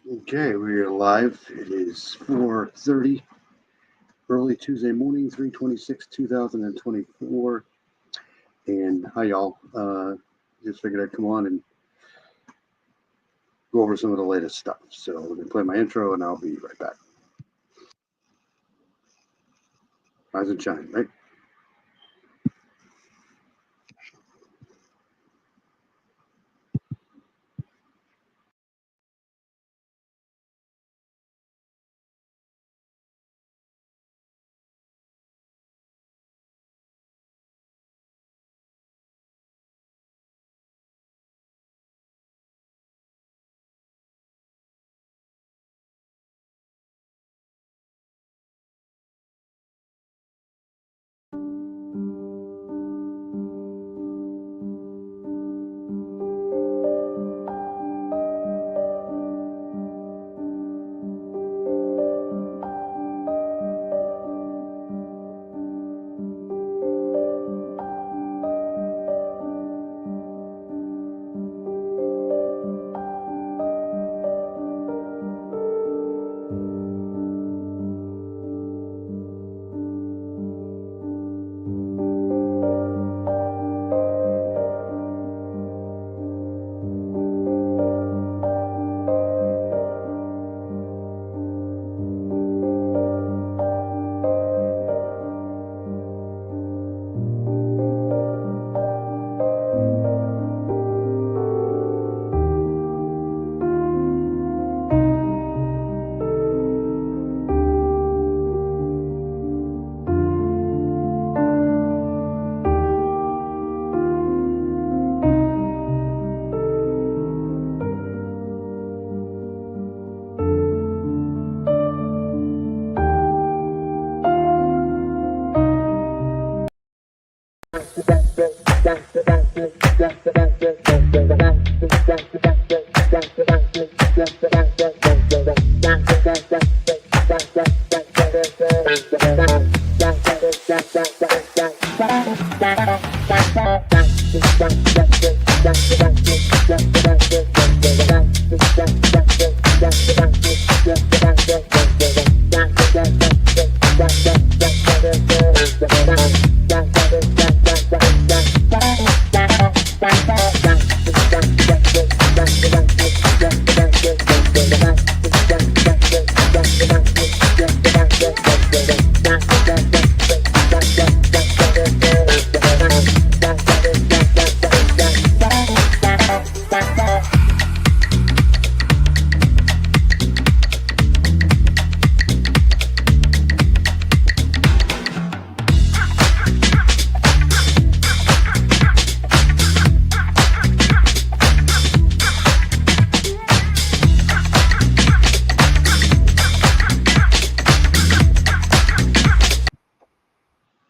Okay, we are live. It is 4:30, early Tuesday morning, 3/26, 2024. And hi, y'all. Just figured I'd come on and go over some of the latest stuff. So let me play my intro and I'll be right back. Rise and shine, right?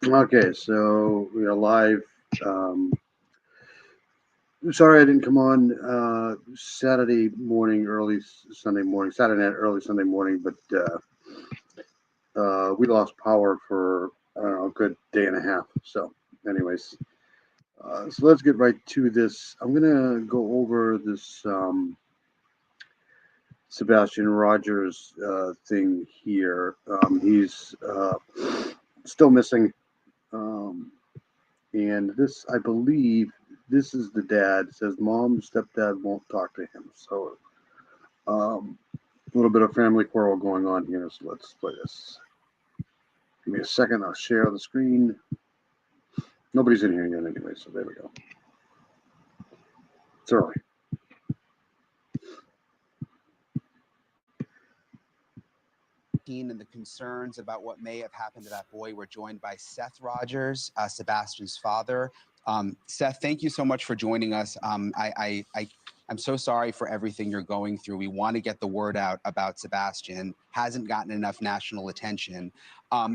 Okay, so we are live. Um, Sorry I didn't come on Saturday morning, early Sunday morning, Saturday night, early Sunday morning, but we lost power for I don't know, a good day and a half. So, anyways, so let's get right to this. I'm gonna go over this Sebastian Rogers thing here. He's still missing, um, and this, I believe, this is the dad. It says mom, stepdad won't talk to him. So, a little bit of family quarrel going on here. So let's play this. Give me a second. I'll share the screen. Nobody's in here yet, anyway. So there we go. It's early. And the concerns about what may have happened to that boy. We're joined by Seth Rogers, Sebastian's father. Seth, thank you so much for joining us. I'm so sorry for everything you're going through. We want to get the word out about Sebastian. Hasn't gotten enough national attention.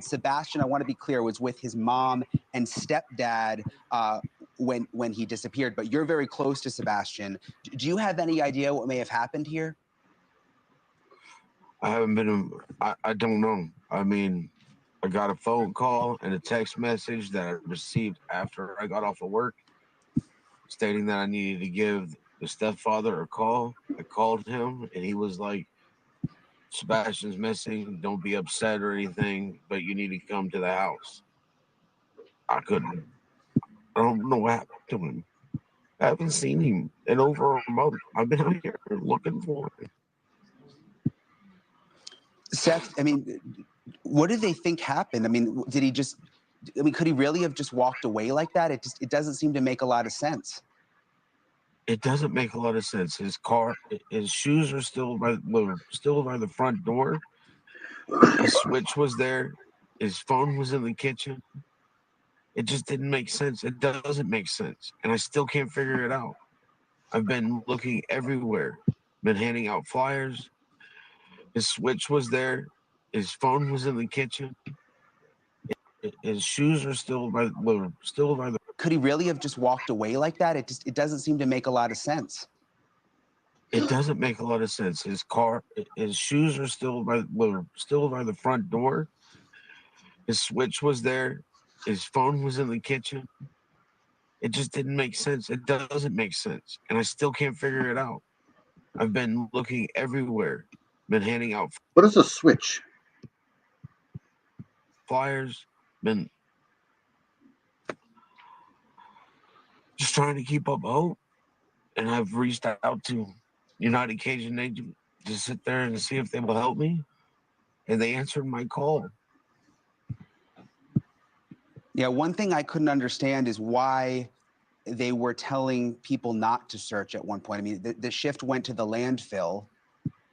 Sebastian, I want to be clear, was with his mom and stepdad when he disappeared. But you're very close to Sebastian. Do you have any idea what may have happened here? I haven't been. I don't know. I mean, I got a phone call and a text message that I received after I got off of work, stating that I needed to give the stepfather a call. I called him, and he was like, Sebastian's missing. Don't be upset or anything, but you need to come to the house. I couldn't. I don't know what happened to him. I haven't seen him in over a month. I've been out here looking for him. Seth, I mean, what do they think happened? I mean, did he just? I mean, could he really have just walked away like that? It doesn't seem to make a lot of sense. It doesn't make a lot of sense. His shoes are still still by the front door. His switch was there. His phone was in the kitchen. It just didn't make sense. It doesn't make sense, and I still can't figure it out. I've been looking everywhere, been handing out flyers. His switch was there. His phone was in the kitchen. His shoes are still by the. Could he really have just walked away like that? It doesn't seem to make a lot of sense. It doesn't make a lot of sense. His shoes are still by the front door. His switch was there. His phone was in the kitchen. It just didn't make sense. It doesn't make sense, and I still can't figure it out. I've been looking everywhere, been handing out What is a switch? flyers, been just trying to keep up hope, and I've reached out to United Cajun Agent to sit there and see if they will help me, and they answered my call. Yeah, one thing I couldn't understand is why they were telling people not to search at one point. I mean, the shift went to the landfill.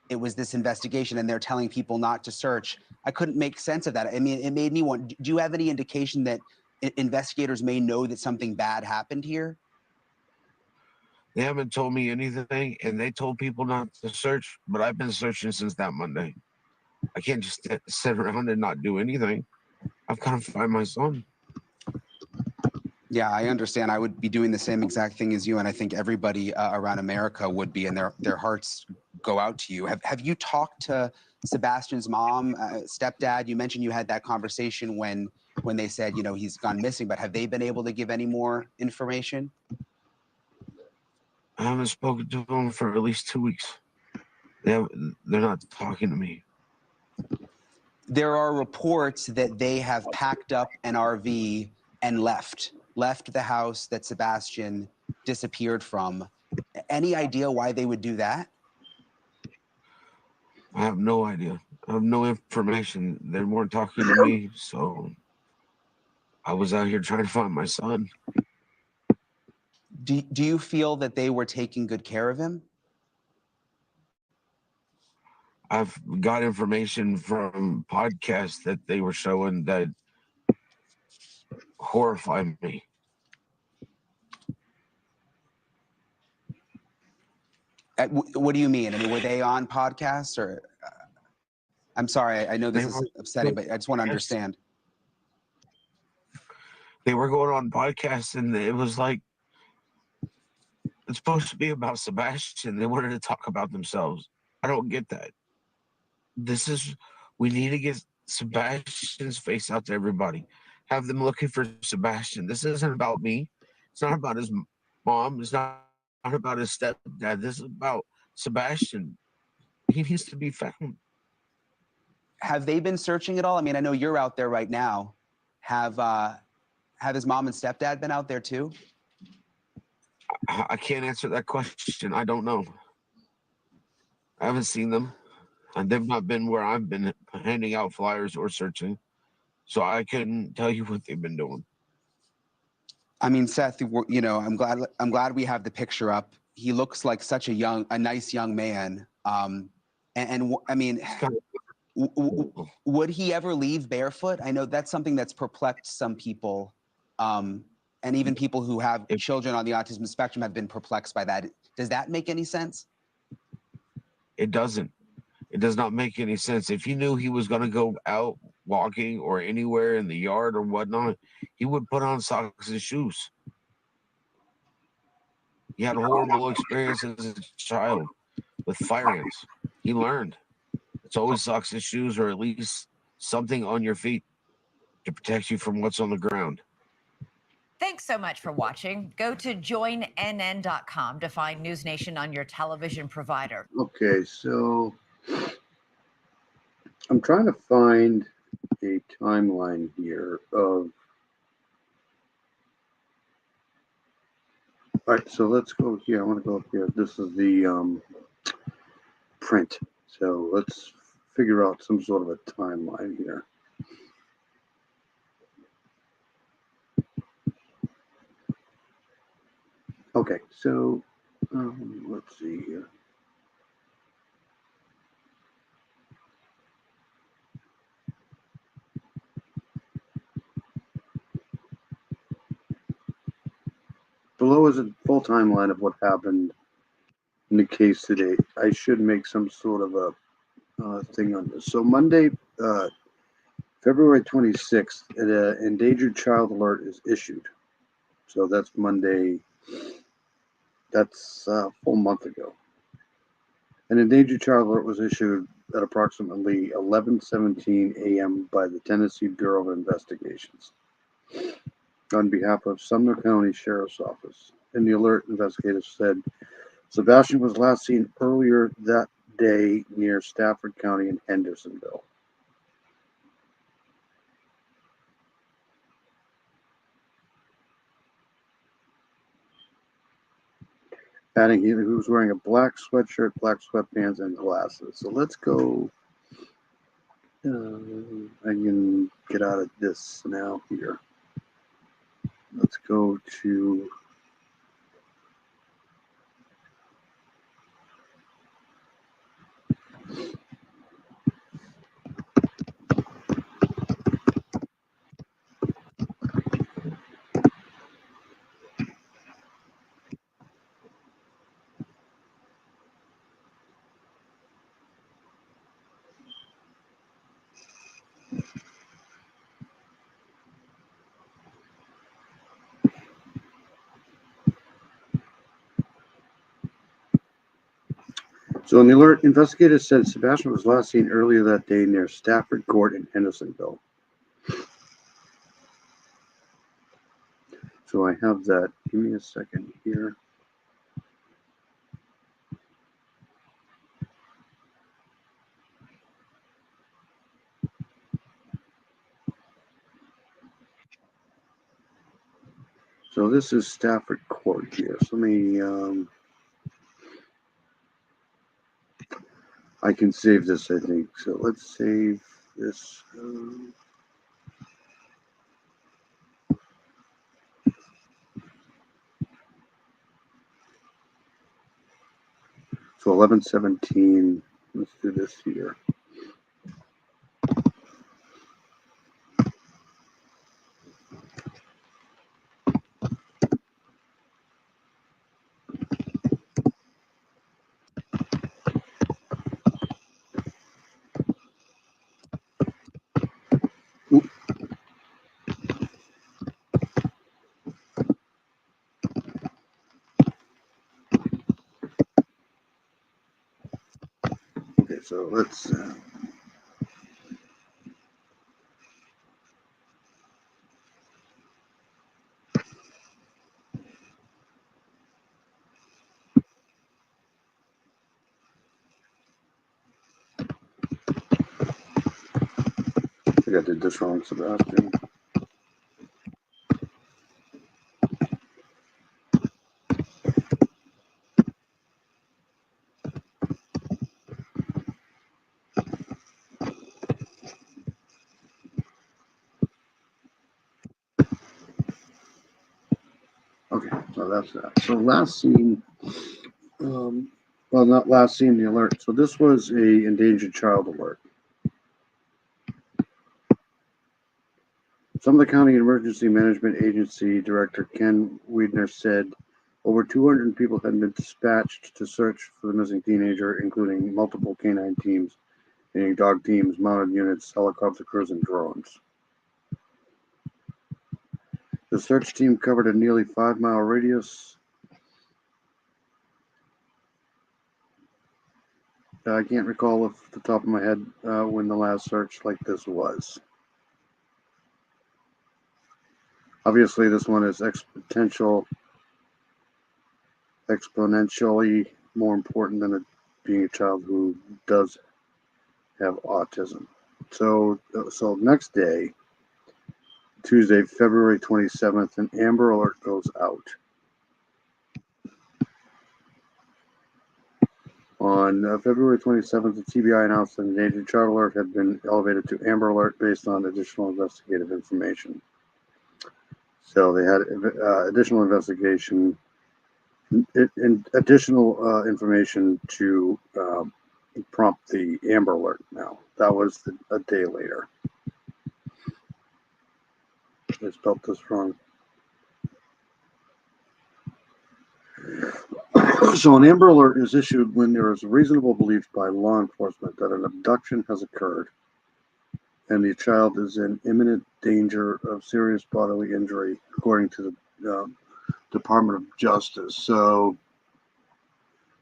It was this investigation, and they're telling people not to search. I couldn't make sense of that. I mean, it made me want. Do you have any indication that investigators may know that something bad happened here? They haven't told me anything, and they told people not to search, but I've been searching since that Monday. I can't just sit around and not do anything. I've got to find my son. Yeah, I understand. I would be doing the same exact thing as you, and I think everybody around America would be, and their hearts go out to you. Have you talked to Sebastian's mom, stepdad? You mentioned you had that conversation when they said, you know, he's gone missing, but have they been able to give any more information? I haven't spoken to them for at least 2 weeks. They're not talking to me. There are reports that they have packed up an RV and left the house that Sebastian disappeared from. Any idea why they would do that? I have no idea. I have no information. They weren't talking to me, so I was out here trying to find my son. Do you feel that they were taking good care of him? I've got information from podcasts that they were showing that horrify me. What do you mean? I mean, were they on podcasts or? I'm sorry, I know this is upsetting, but I just want to understand. They were going on podcasts, and it was like, it's supposed to be about Sebastian. They wanted to talk about themselves. I don't get that. We need to get Sebastian's face out to everybody. Have them looking for Sebastian. This isn't about me. It's not about his mom. It's not about his stepdad. This is about Sebastian. He needs to be found. Have they been searching at all? I mean, I know you're out there right now. Have his mom and stepdad been out there too? I can't answer that question. I don't know. I haven't seen them. And they've not been where I've been handing out flyers or searching. So I couldn't tell you what they've been doing. I mean, Seth, you know, I'm glad we have the picture up. He looks like such a nice young man. And I mean, would he ever leave barefoot? I know that's something that's perplexed some people. And even people who have children on the autism spectrum have been perplexed by that. Does that make any sense? It doesn't. It does not make any sense. If he knew he was going to go out walking or anywhere in the yard or whatnot, he would put on socks and shoes. He had a horrible experience as a child with fire ants. He learned. It's always socks and shoes, or at least something on your feet to protect you from what's on the ground. Thanks so much for watching. Go to joinnn.com to find News Nation on your television provider. Okay, so I'm trying to find a timeline here of. All right, so let's go here. I want to go up here. This is the print. So let's figure out some sort of a timeline here. Okay, so let's see here. Below is a full timeline of what happened in the case today. I should make some sort of a thing on this. So Monday, February 26th, an endangered child alert is issued. So that's Monday. That's a full month ago. An endangered child alert was issued at approximately 11:17 a.m. by the Tennessee Bureau of Investigations on behalf of Sumner County Sheriff's Office. In the alert, investigators said Sebastian was last seen earlier that day near Stafford County in Hendersonville. Adding he was wearing a black sweatshirt, black sweatpants, and glasses. So let's go. I can get out of this now here. Let's go to. So in the alert, investigators said Sebastian was last seen earlier that day near Stafford Court in Hendersonville. So I have that. Give me a second here. So this is Stafford Court here. So let me, I can save this, I think. So let's save this. So 11:17. Let's do this here. Oop. Okay, so let's. I think I did this wrong, Sebastian. Okay, so that's that. So last seen, well, not last seen, the alert. So this was a endangered child alert. Sumner County Emergency Management Agency Director Ken Wiedner said over 200 people had been dispatched to search for the missing teenager, including multiple canine teams, meaning dog teams, mounted units, helicopter crews, and drones. The search team covered a nearly 5-mile radius. I can't recall off the top of my head when the last search like this was. Obviously, this one is exponentially more important than it being a child who does have autism. So next day, Tuesday, February 27th, an Amber Alert goes out. On February 27th, the TBI announced that an endangered child alert had been elevated to Amber Alert based on additional investigative information. So they had additional investigation and additional information to prompt the Amber Alert now. That was a day later. I spelled this wrong. So an Amber Alert is issued when there is a reasonable belief by law enforcement that an abduction has occurred and the child is in imminent danger of serious bodily injury, according to the Department of Justice. So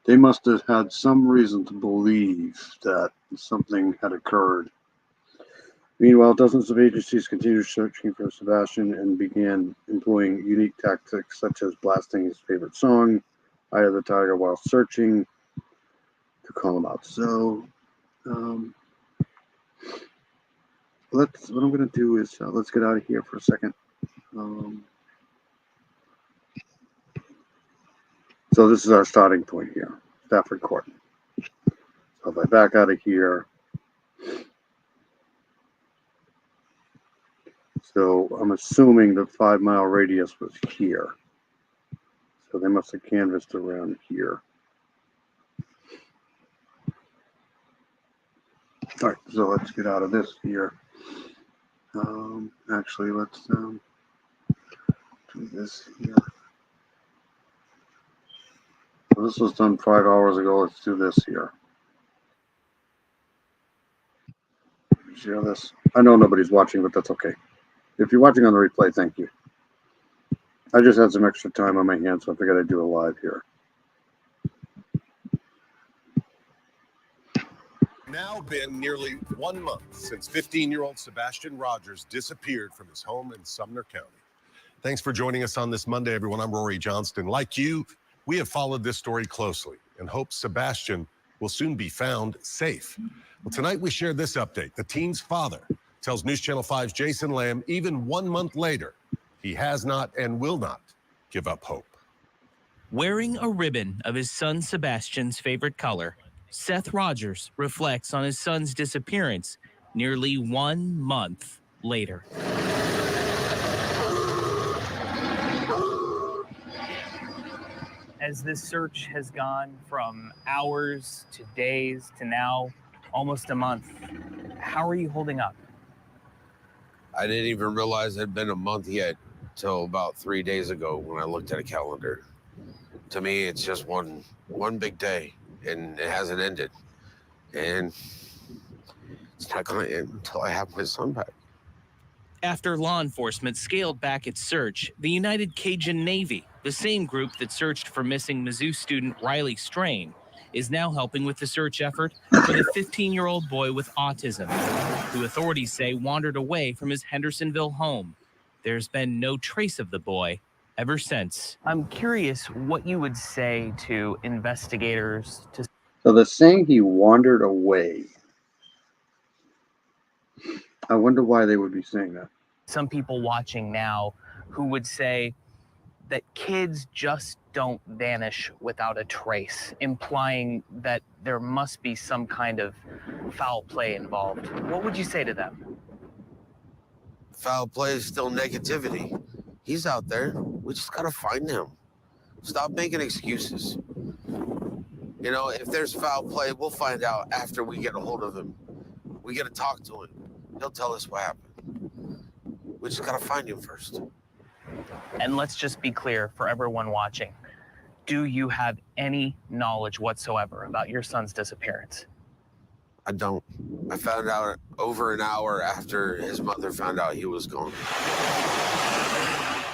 they must have had some reason to believe that something had occurred. Meanwhile, dozens of agencies continued searching for Sebastian and began employing unique tactics such as blasting his favorite song, Eye of the Tiger, while searching to call him out. So, what I'm going to do is let's get out of here for a second. So this is our starting point here, Stafford Court. So if I back out of here, so I'm assuming the 5 mile radius was here. So they must have canvassed around here. All right, so let's get out of this here. Actually, let's do this here. So this was done 5 hours ago. Let's do this here. Share this. I know nobody's watching, but that's okay. If you're watching on the replay, thank you. I just had some extra time on my hands, so I figured I'd do a live here. Now been nearly 1 month since 15-year-old Sebastian Rogers disappeared from his home in Sumner County. Thanks for joining us on this Monday, everyone. I'm Rory Johnston. Like you, we have followed this story closely and hope Sebastian will soon be found safe. Well, tonight we share this update. The teen's father tells News Channel 5's Jason Lamb, even 1 month later, he has not and will not give up hope. Wearing a ribbon of his son Sebastian's favorite color, Seth Rogers reflects on his son's disappearance nearly 1 month later. As this search has gone from hours to days to now almost a month, how are you holding up? I didn't even realize it had been a month yet till about 3 days ago when I looked at a calendar. To me, it's just one big day, and it hasn't ended. And it's not going to end until I have my son back. After law enforcement scaled back its search, the United Cajun Navy, the same group that searched for missing Mizzou student Riley Strain, is now helping with the search effort for the 15-year-old boy with autism, who authorities say wandered away from his Hendersonville home. There's been no trace of the boy ever since. I'm curious what you would say to investigators to... So they're saying he wandered away. I wonder why they would be saying that. Some people watching now who would say that kids just don't vanish without a trace, implying that there must be some kind of foul play involved. What would you say to them? Foul play is still negativity. He's out there. We just got to find him. Stop making excuses. You know, if there's foul play, we'll find out after we get a hold of him. We got to talk to him. He'll tell us what happened. We just got to find him first. And let's just be clear for everyone watching. Do you have any knowledge whatsoever about your son's disappearance? I don't. I found out over an hour after his mother found out he was gone.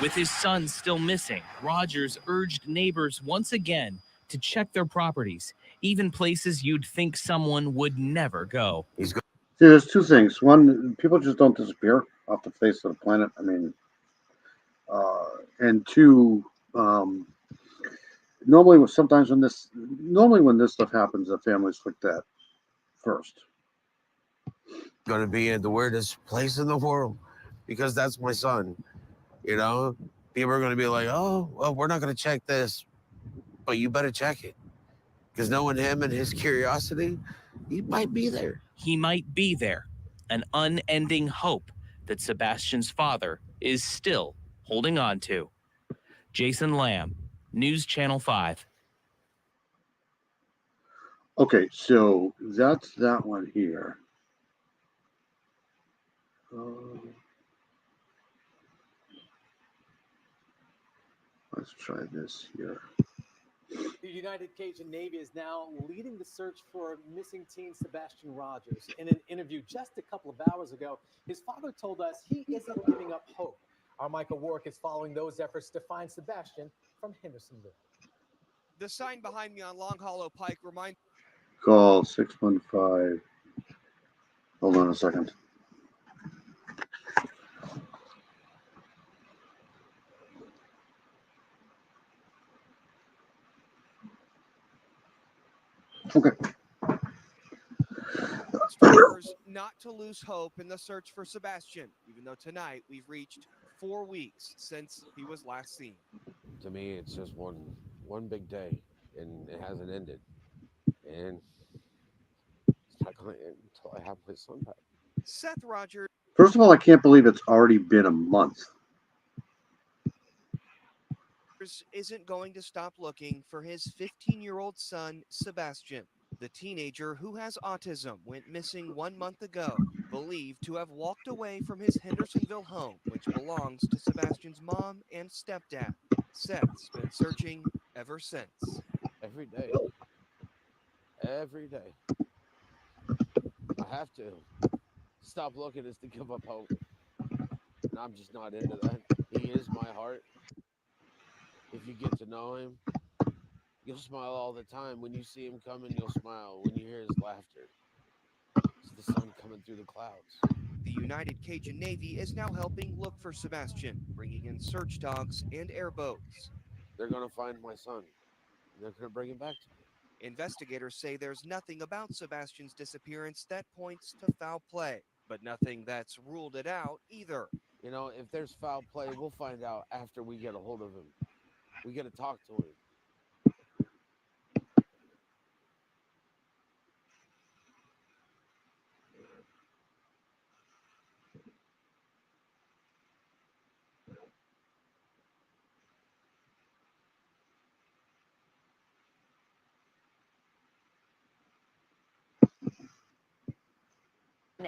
With his son still missing, Rogers urged neighbors once again to check their properties, even places you'd think someone would never go. He's gone. See, there's two things. One, people just don't disappear off the face of the planet. I mean, and two, normally when this stuff happens, the families look at first. going to be in the weirdest place in the world because that's my son. You know, people are going to be like, oh, well, we're not going to check this, but you better check it because knowing him and his curiosity, he might be there. He might be there, an unending hope that Sebastian's father is still holding on to. Jason Lamb, News Channel 5. Okay, so that's that one here. Let's try this here. The United Cajun Navy is now leading the search for missing teen Sebastian Rogers. In an interview just a couple of hours ago, his father told us he isn't giving up hope. Our Michael Warwick is following those efforts to find Sebastian from Hendersonville. The sign behind me on Long Hollow Pike reminds. Call 615. Hold on a second. Okay. Drivers not to lose hope in the search for Sebastian, even though tonight we've reached 4 weeks since he was last seen. To me, it's just one big day, and it hasn't ended. And it's not going to end until I have my son back. Seth Rogers First of all, I can't believe it's already been a month. isn't going to stop looking for his 15-year-old son, Sebastian. The teenager who has autism went missing 1 month ago, believed to have walked away from his Hendersonville home, which belongs to Sebastian's mom and stepdad. Seth's been searching ever since. Every day. Every day. I have to. Stop looking is to give up hope. And I'm just not into that. He is my heart. If you get to know him, you'll smile all the time. When you see him coming, you'll smile. When you hear his laughter, it's the sun coming through the clouds. The United Cajun Navy is now helping look for Sebastian, bringing in search dogs and airboats. They're going to find my son, and they're going to bring him back to me. Investigators say there's nothing about Sebastian's disappearance that points to foul play, but nothing that's ruled it out either. You know, if there's foul play, we'll find out after we get a hold of him. We got to talk to him.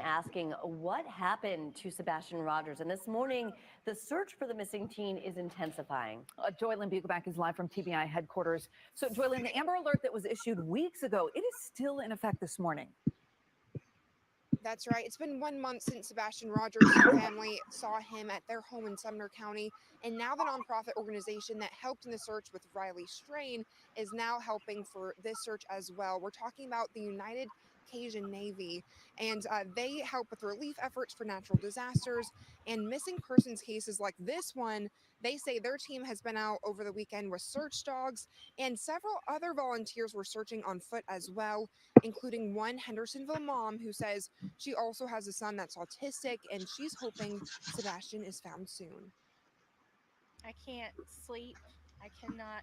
Asking what happened to Sebastian Rogers. And this morning, the search for the missing teen is intensifying. Joylyn Bukovac is live from TBI headquarters. So, Joylyn, the Amber Alert that was issued weeks ago, it is still in effect this morning. That's right. It's been 1 month since Sebastian Rogers' family saw him at their home in Sumner County. And now the nonprofit organization that helped in the search with Riley Strain is now helping for this search as well. We're talking about the United Cajun Navy, and they help with relief efforts for natural disasters and missing persons cases like this one. They say their team has been out over the weekend with search dogs, and several other volunteers were searching on foot as well, including one Hendersonville mom who says she also has a son that's autistic, and she's hoping Sebastian is found soon. I can't sleep. I cannot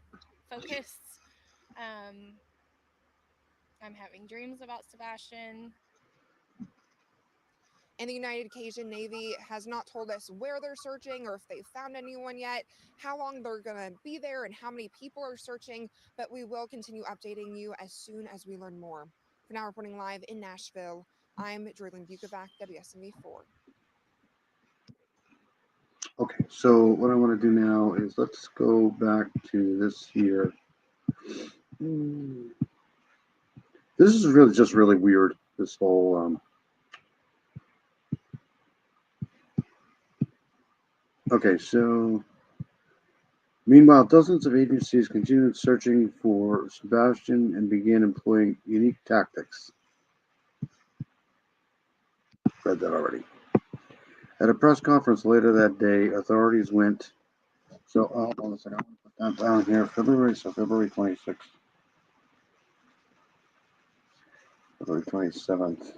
focus. I'm having dreams about Sebastian. And the United Cajun Navy has not told us where they're searching or if they've found anyone yet, how long they're going to be there, and how many people are searching. But we will continue updating you as soon as we learn more. For now, reporting live in Nashville, I'm Joylyn Bukovac, WSMV4. Okay, so what I want to do now is let's go back to this here. This is really just really weird, this whole okay, so meanwhile, dozens of agencies continued searching for Sebastian and began employing unique tactics. Read that already. At a press conference later that day, authorities went. So, hold on a second. I'll put that down here. February 26th. February 27th.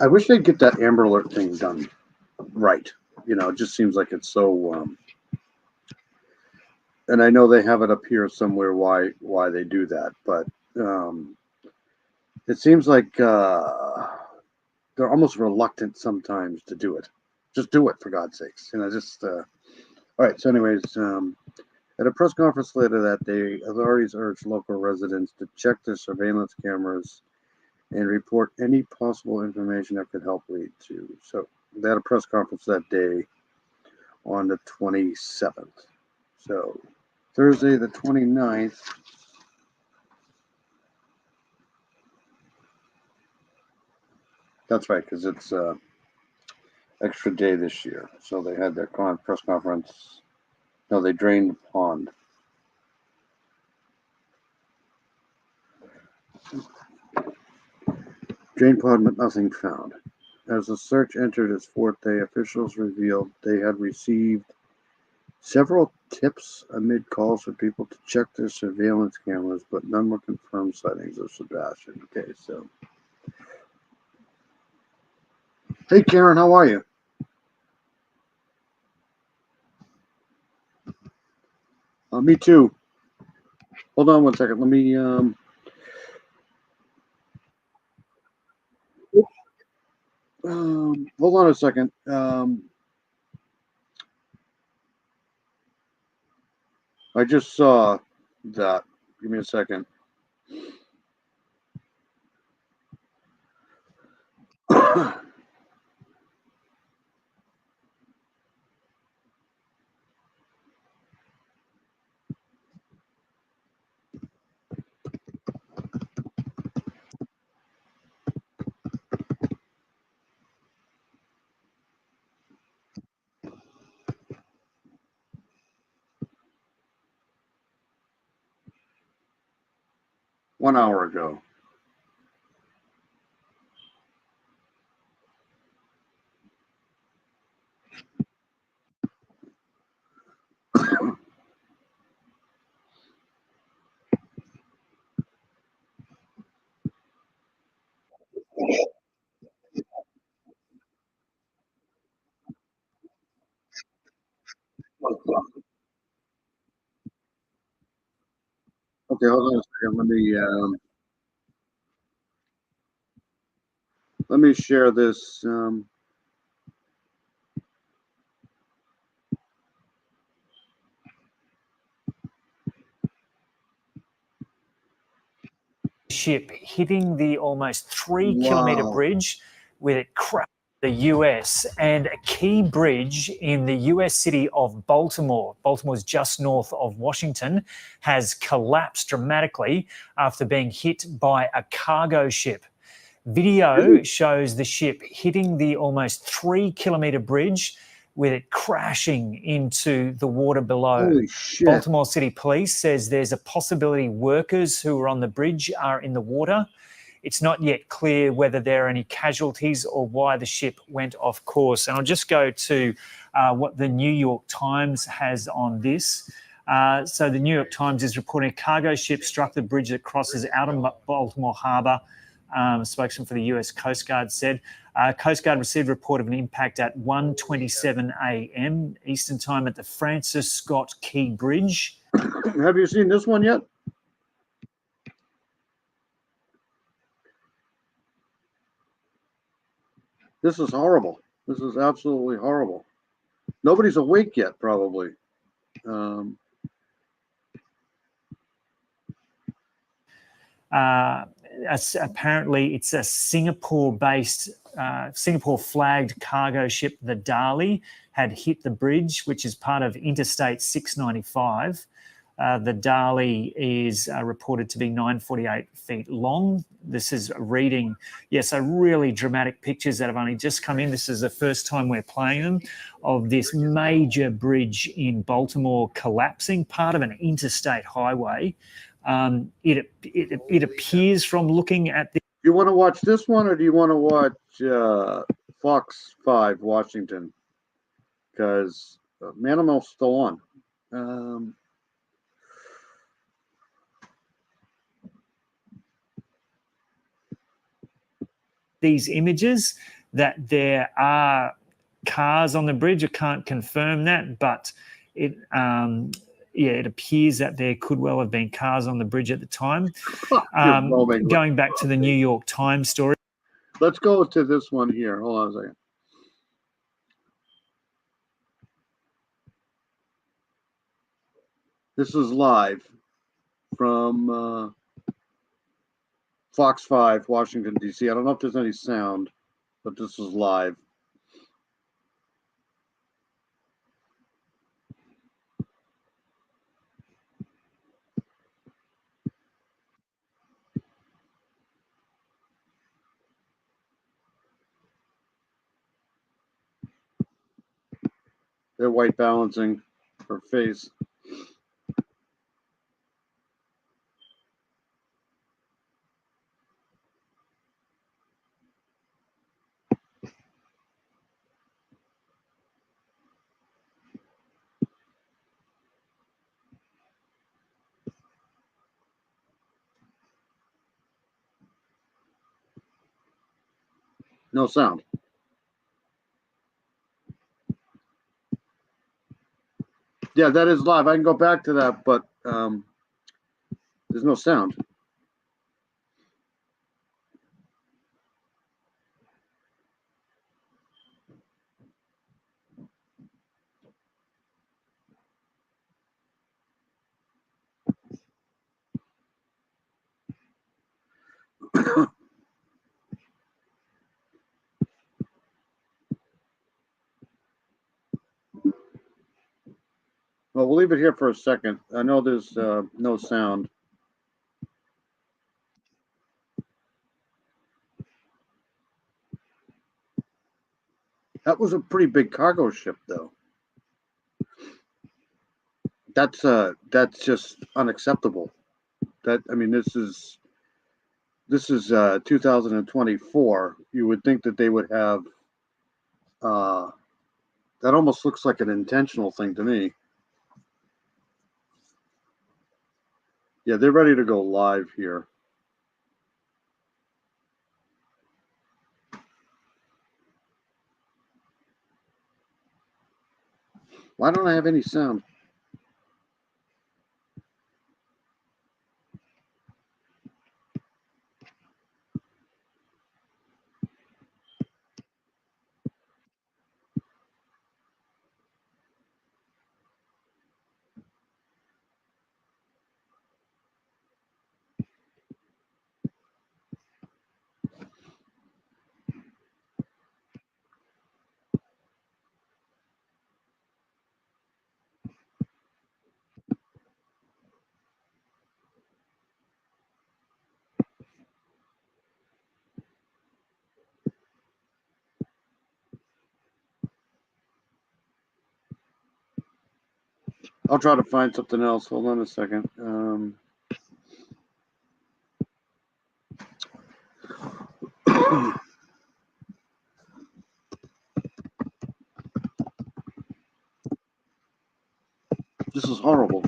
I wish they'd get that Amber Alert thing done right. You know, it just seems like it's so. And I know they have it up here somewhere why they do that, but it seems like they're almost reluctant sometimes to do it. Just do it for God's sakes. You know, just all right. So, anyways, at a press conference later that day, authorities urged local residents to check their surveillance cameras and report any possible information that could help lead to. So they had a press conference that day on the 27th. So Thursday the 29th. That's right, because it's extra day this year. So they had their press conference. No, they drained the pond. Drain pond, but nothing found. As the search entered its fourth day, officials revealed they had received several tips amid calls for people to check their surveillance cameras, but none were confirmed sightings of Sebastian. Okay, so. Hey, Karen, how are you? Me too. Hold on one second. Let me. Hold on a second. I just saw that. Give me a second. One hour ago. Okay, hold on a second. Let me share this. Ship hitting the almost 3-kilometer bridge with it crashed the US, and a key bridge in the US city of Baltimore. Baltimore's just north of Washington, has collapsed dramatically after being hit by a cargo ship. Video shows the ship hitting the almost 3-kilometer bridge with it crashing into the water below. Holy shit. Baltimore City Police says there's a possibility workers who are on the bridge are in the water. It's not yet clear whether there are any casualties or why the ship went off course. And I'll just go to what the New York Times has on this. So the New York Times is reporting a cargo ship struck the bridge that crosses out of Baltimore Harbor. A spokesman for the US Coast Guard said. Coast Guard received a report of an impact at 1:27 a.m. Eastern Time at the Francis Scott Key Bridge. Have you seen this one yet? This is horrible. This is absolutely horrible. Nobody's awake yet, probably. Apparently, it's a Singapore-based, Singapore-flagged cargo ship, the Dali, had hit the bridge, which is part of Interstate 695. The Dali is reported to be 948 feet long. This is reading, so really dramatic pictures that have only just come in. This is the first time we're playing them, of this major bridge in Baltimore collapsing, part of an interstate highway. It appears from looking at the. Do you want to watch this one, or do you want to watch Fox 5 Washington? Because Manimal's still on. these images that there are cars on the bridge. I can't confirm that, but it appears that there could well have been cars on the bridge at the time. Going back to the New York Times story. Let's go to this one here. Hold on a second. This is live from Fox 5, Washington, D.C. I don't know if there's any sound, but this is live. They're white balancing her face. No sound. Yeah, that is live. I can go back to that, but there's no sound. Well, we'll leave it here for a second. I know there's no sound. That was a pretty big cargo ship, though. That's just unacceptable. This is 2024. You would think that they would have. That almost looks like an intentional thing to me. Yeah, they're ready to go live here. Why don't I have any sound? I'll try to find something else. Hold on a second. This is horrible.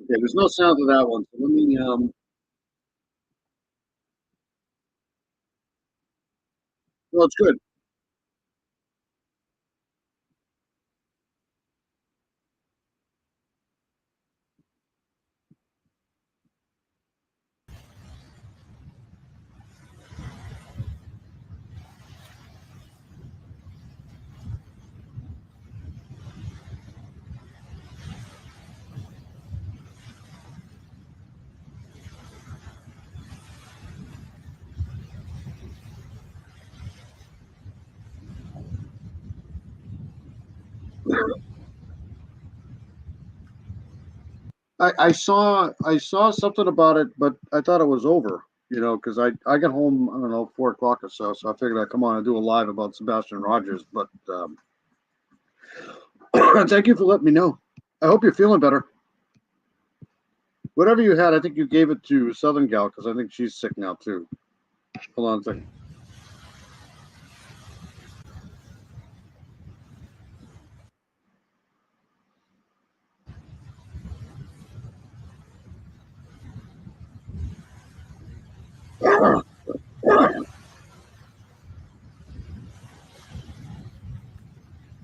Okay, there's no sound to that one. So let me well, it's good. I saw something about it, but I thought it was over. you know, because I got home, I don't know, 4 o'clock or so. So I figured I'd come on and do a live about Sebastian Rogers. But thank you for letting me know. I hope you're feeling better. Whatever you had, I think you gave it to Southern Gal because I think she's sick now too. Hold on a second.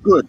Good.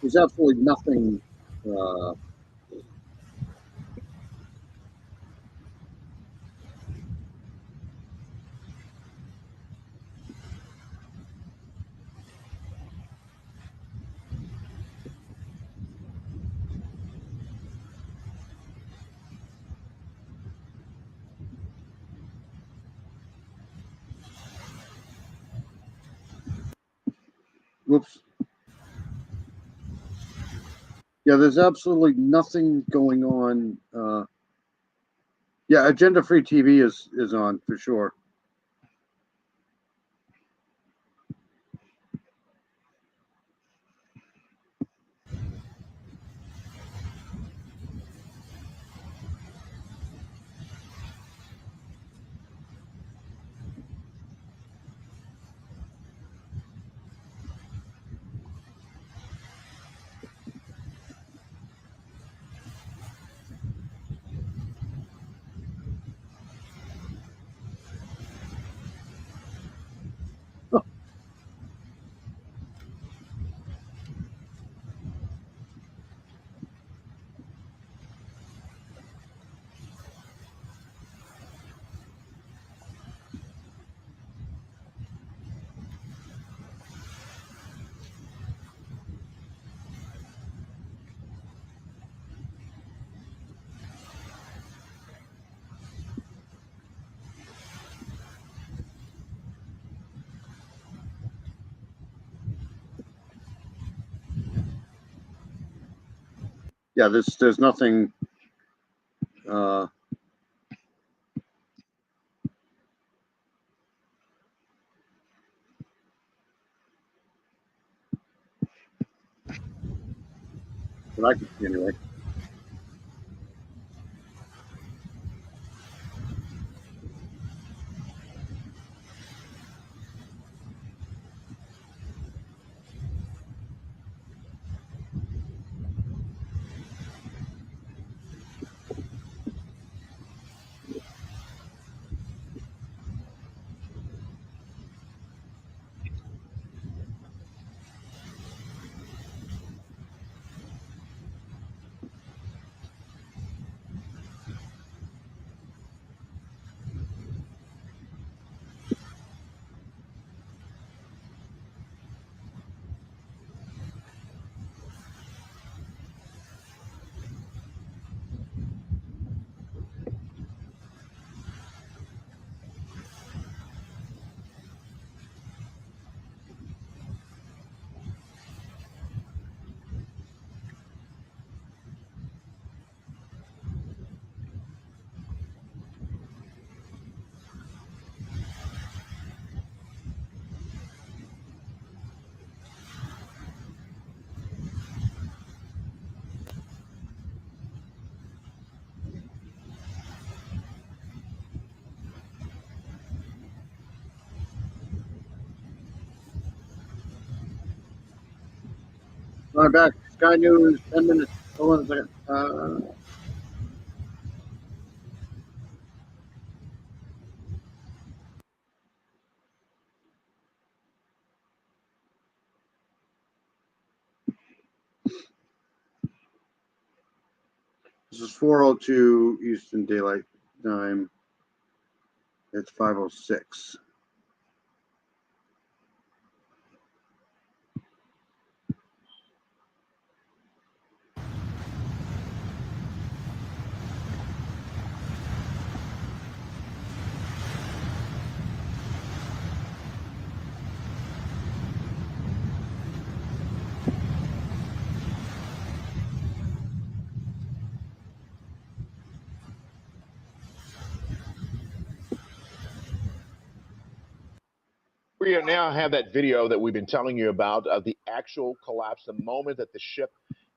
There's absolutely nothing. Whoops. Yeah, there's absolutely nothing going on. Yeah, Agenda Free TV is on for sure. Yeah, there's nothing. That I can see anyway. All right, back. Sky News, 10 minutes. Hold on a second. This is 4:02 Eastern Daylight Time. It's 5:06. We now have that video that we've been telling you about of the actual collapse, the moment that the ship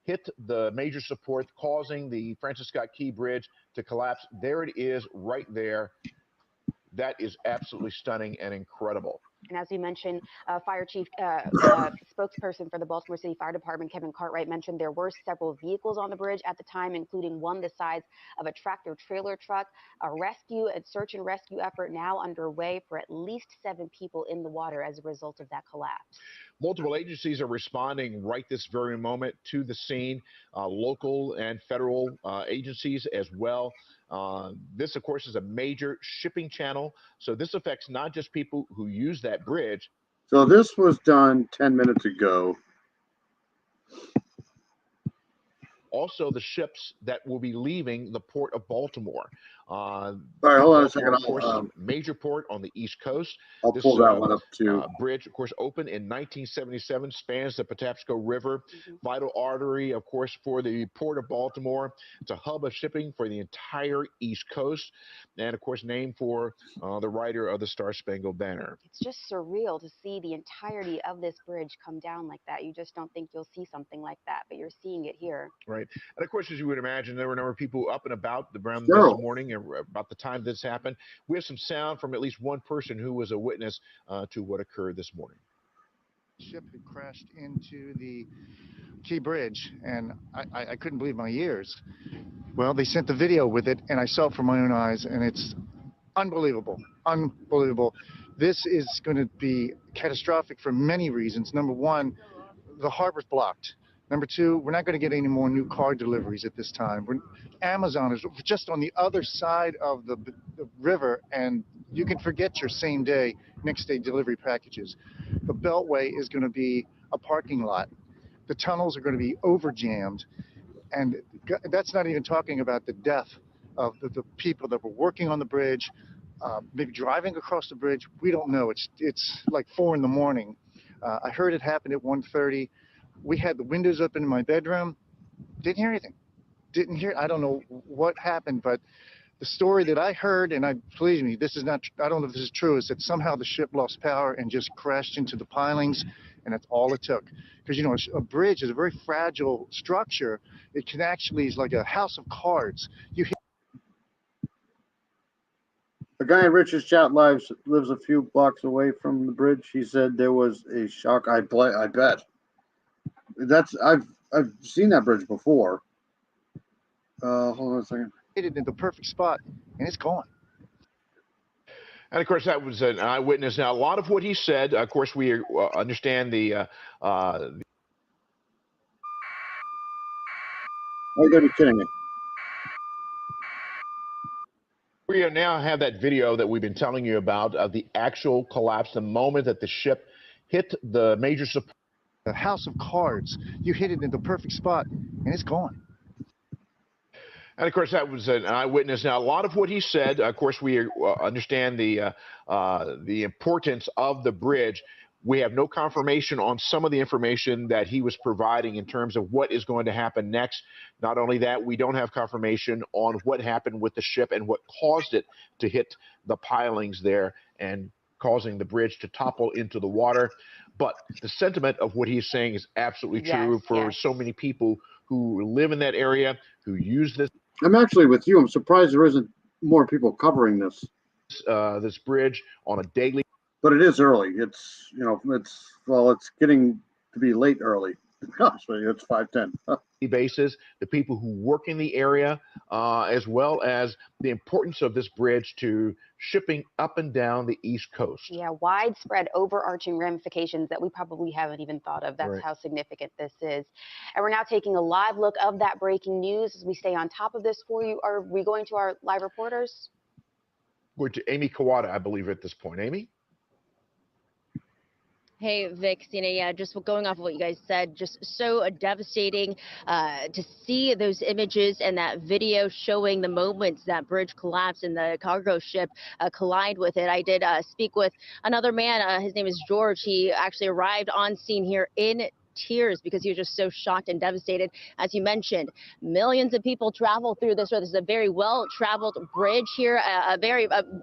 hit the major support, causing the Francis Scott Key Bridge to collapse. There it is right there. That is absolutely stunning and incredible. And as we mentioned, Fire Chief spokesperson for the Baltimore City Fire Department, Kevin Cartwright, mentioned there were several vehicles on the bridge at the time, including one the size of a tractor trailer truck. A rescue and search and rescue effort now underway for at least 7 people in the water as a result of that collapse. Multiple agencies are responding right this very moment to the scene, local and federal agencies as well. This, of course, is a major shipping channel. So this affects not just people who use that bridge. So this was done 10 minutes ago. Also, the ships that will be leaving the port of Baltimore. All right, hold on a second. Of course, a major port on the East Coast. I'll pull that one up too. Bridge, of course, opened in 1977, spans the Patapsco River, vital artery, of course, for the port of Baltimore. It's a hub of shipping for the entire East Coast, and of course, named for the writer of the Star Spangled Banner. It's just surreal to see the entirety of this bridge come down like that. You just don't think you'll see something like that, but you're seeing it here. Right. And of course, as you would imagine, there were a number of people up and about around Sure. this morning about the time this happened. We have some sound from at least one person who was a witness to what occurred this morning. The ship had crashed into the Key Bridge, and I couldn't believe my ears. Well, they sent the video with it, and I saw it from my own eyes, and it's unbelievable, unbelievable. This is going to be catastrophic for many reasons. Number one, the harbor's blocked. Number two, we're not going to get any more new car deliveries at this time. Amazon is just on the other side of the river, and you can forget your same day, next day delivery packages. The Beltway is going to be a parking lot. The tunnels are going to be over jammed. And that's not even talking about the death of the people that were working on the bridge, maybe driving across the bridge. We don't know. It's like 4 in the morning. I heard it happened at 1:30. We had the windows open in my bedroom. Didn't hear anything. Didn't hear. I don't know what happened, but the story that I heard, and believe me, this is not. I don't know if this is true. Is that somehow the ship lost power and just crashed into the pilings, and that's all it took. Because you know, a bridge is a very fragile structure. It can actually is like a house of cards. You hit. A guy in Rich's chat lives a few blocks away from the bridge. He said there was a shock. I bet. I've seen that bridge before. Hold on a second. Hit it in the perfect spot, and it's gone. And of course, that was an eyewitness. Now, a lot of what he said, of course, we understand the. Oh, you gotta be kidding me. We now have that video that we've been telling you about of the actual collapse, the moment that the ship hit the major support. A house of cards. You hit it in the perfect spot, and it's gone. And of course, that was an eyewitness. Now, a lot of what he said, of course, we understand the importance of the bridge. We have no confirmation on some of the information that he was providing in terms of what is going to happen next. Not only that, we don't have confirmation on what happened with the ship and what caused it to hit the pilings there and causing the bridge to topple into the water. But the sentiment of what he's saying is absolutely true for so many people who live in that area, who use this. I'm actually with you. I'm surprised there isn't more people covering this. This bridge on a daily. But it is early. It's, you know, it's getting to be late early. Gosh, it's 510. basis, the people who work in the area, as well as the importance of this bridge to shipping up and down the East Coast. Yeah, widespread overarching ramifications that we probably haven't even thought of. That's Right. how significant this is. And we're now taking a live look of that breaking news as we stay on top of this for you. Are we going to our live reporters? We're to Amy Kawada, I believe, at this point. Amy? Hey, Vic, yeah, just going off of what you guys said, just so devastating to see those images and that video showing the moments that bridge collapsed and the cargo ship collide with it. I did speak with another man. His name is George. He actually arrived on scene here in tears because he was just so shocked and devastated. As you mentioned, millions of people travel through this road. This is a very well-traveled bridge here.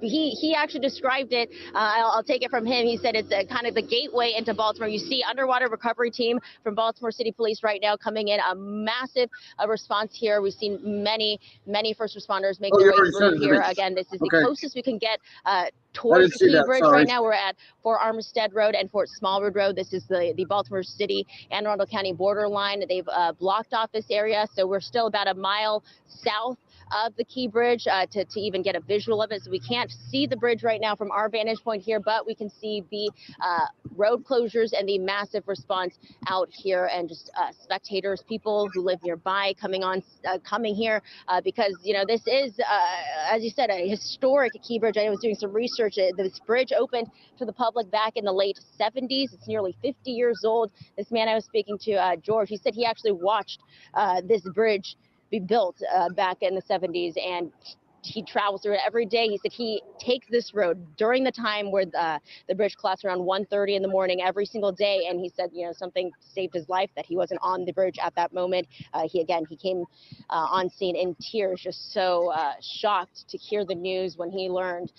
He actually described it. I'll take it from him. He said it's kind of the gateway into Baltimore. You see underwater recovery team from Baltimore City Police right now coming in. A massive response here. We've seen many first responders make their way through here. Again, this is the closest we can get towards the Key Bridge. Right now we're at Fort Armistead Road and Fort Smallwood Road. This is the Baltimore City Anne Arundel County borderline. They've blocked off this area, so we're still about a mile south of the Key Bridge to even get a visual of it. So we can't see the bridge right now from our vantage point here, but we can see the road closures and the massive response out here, and just spectators, people who live nearby coming here because this is, as you said, a historic Key Bridge. I was doing some research. This bridge opened to the public back in the late 70s. It's nearly 50 years old. This man I was speaking to, George, he said he actually watched this bridge be built back in the 70s, and he travels through it every day. He said he takes this road during the time where the bridge collapsed around 1:30 in the morning every single day. And he said, something saved his life, that he wasn't on the bridge at that moment. He came on scene in tears, just so shocked to hear the news when he learned.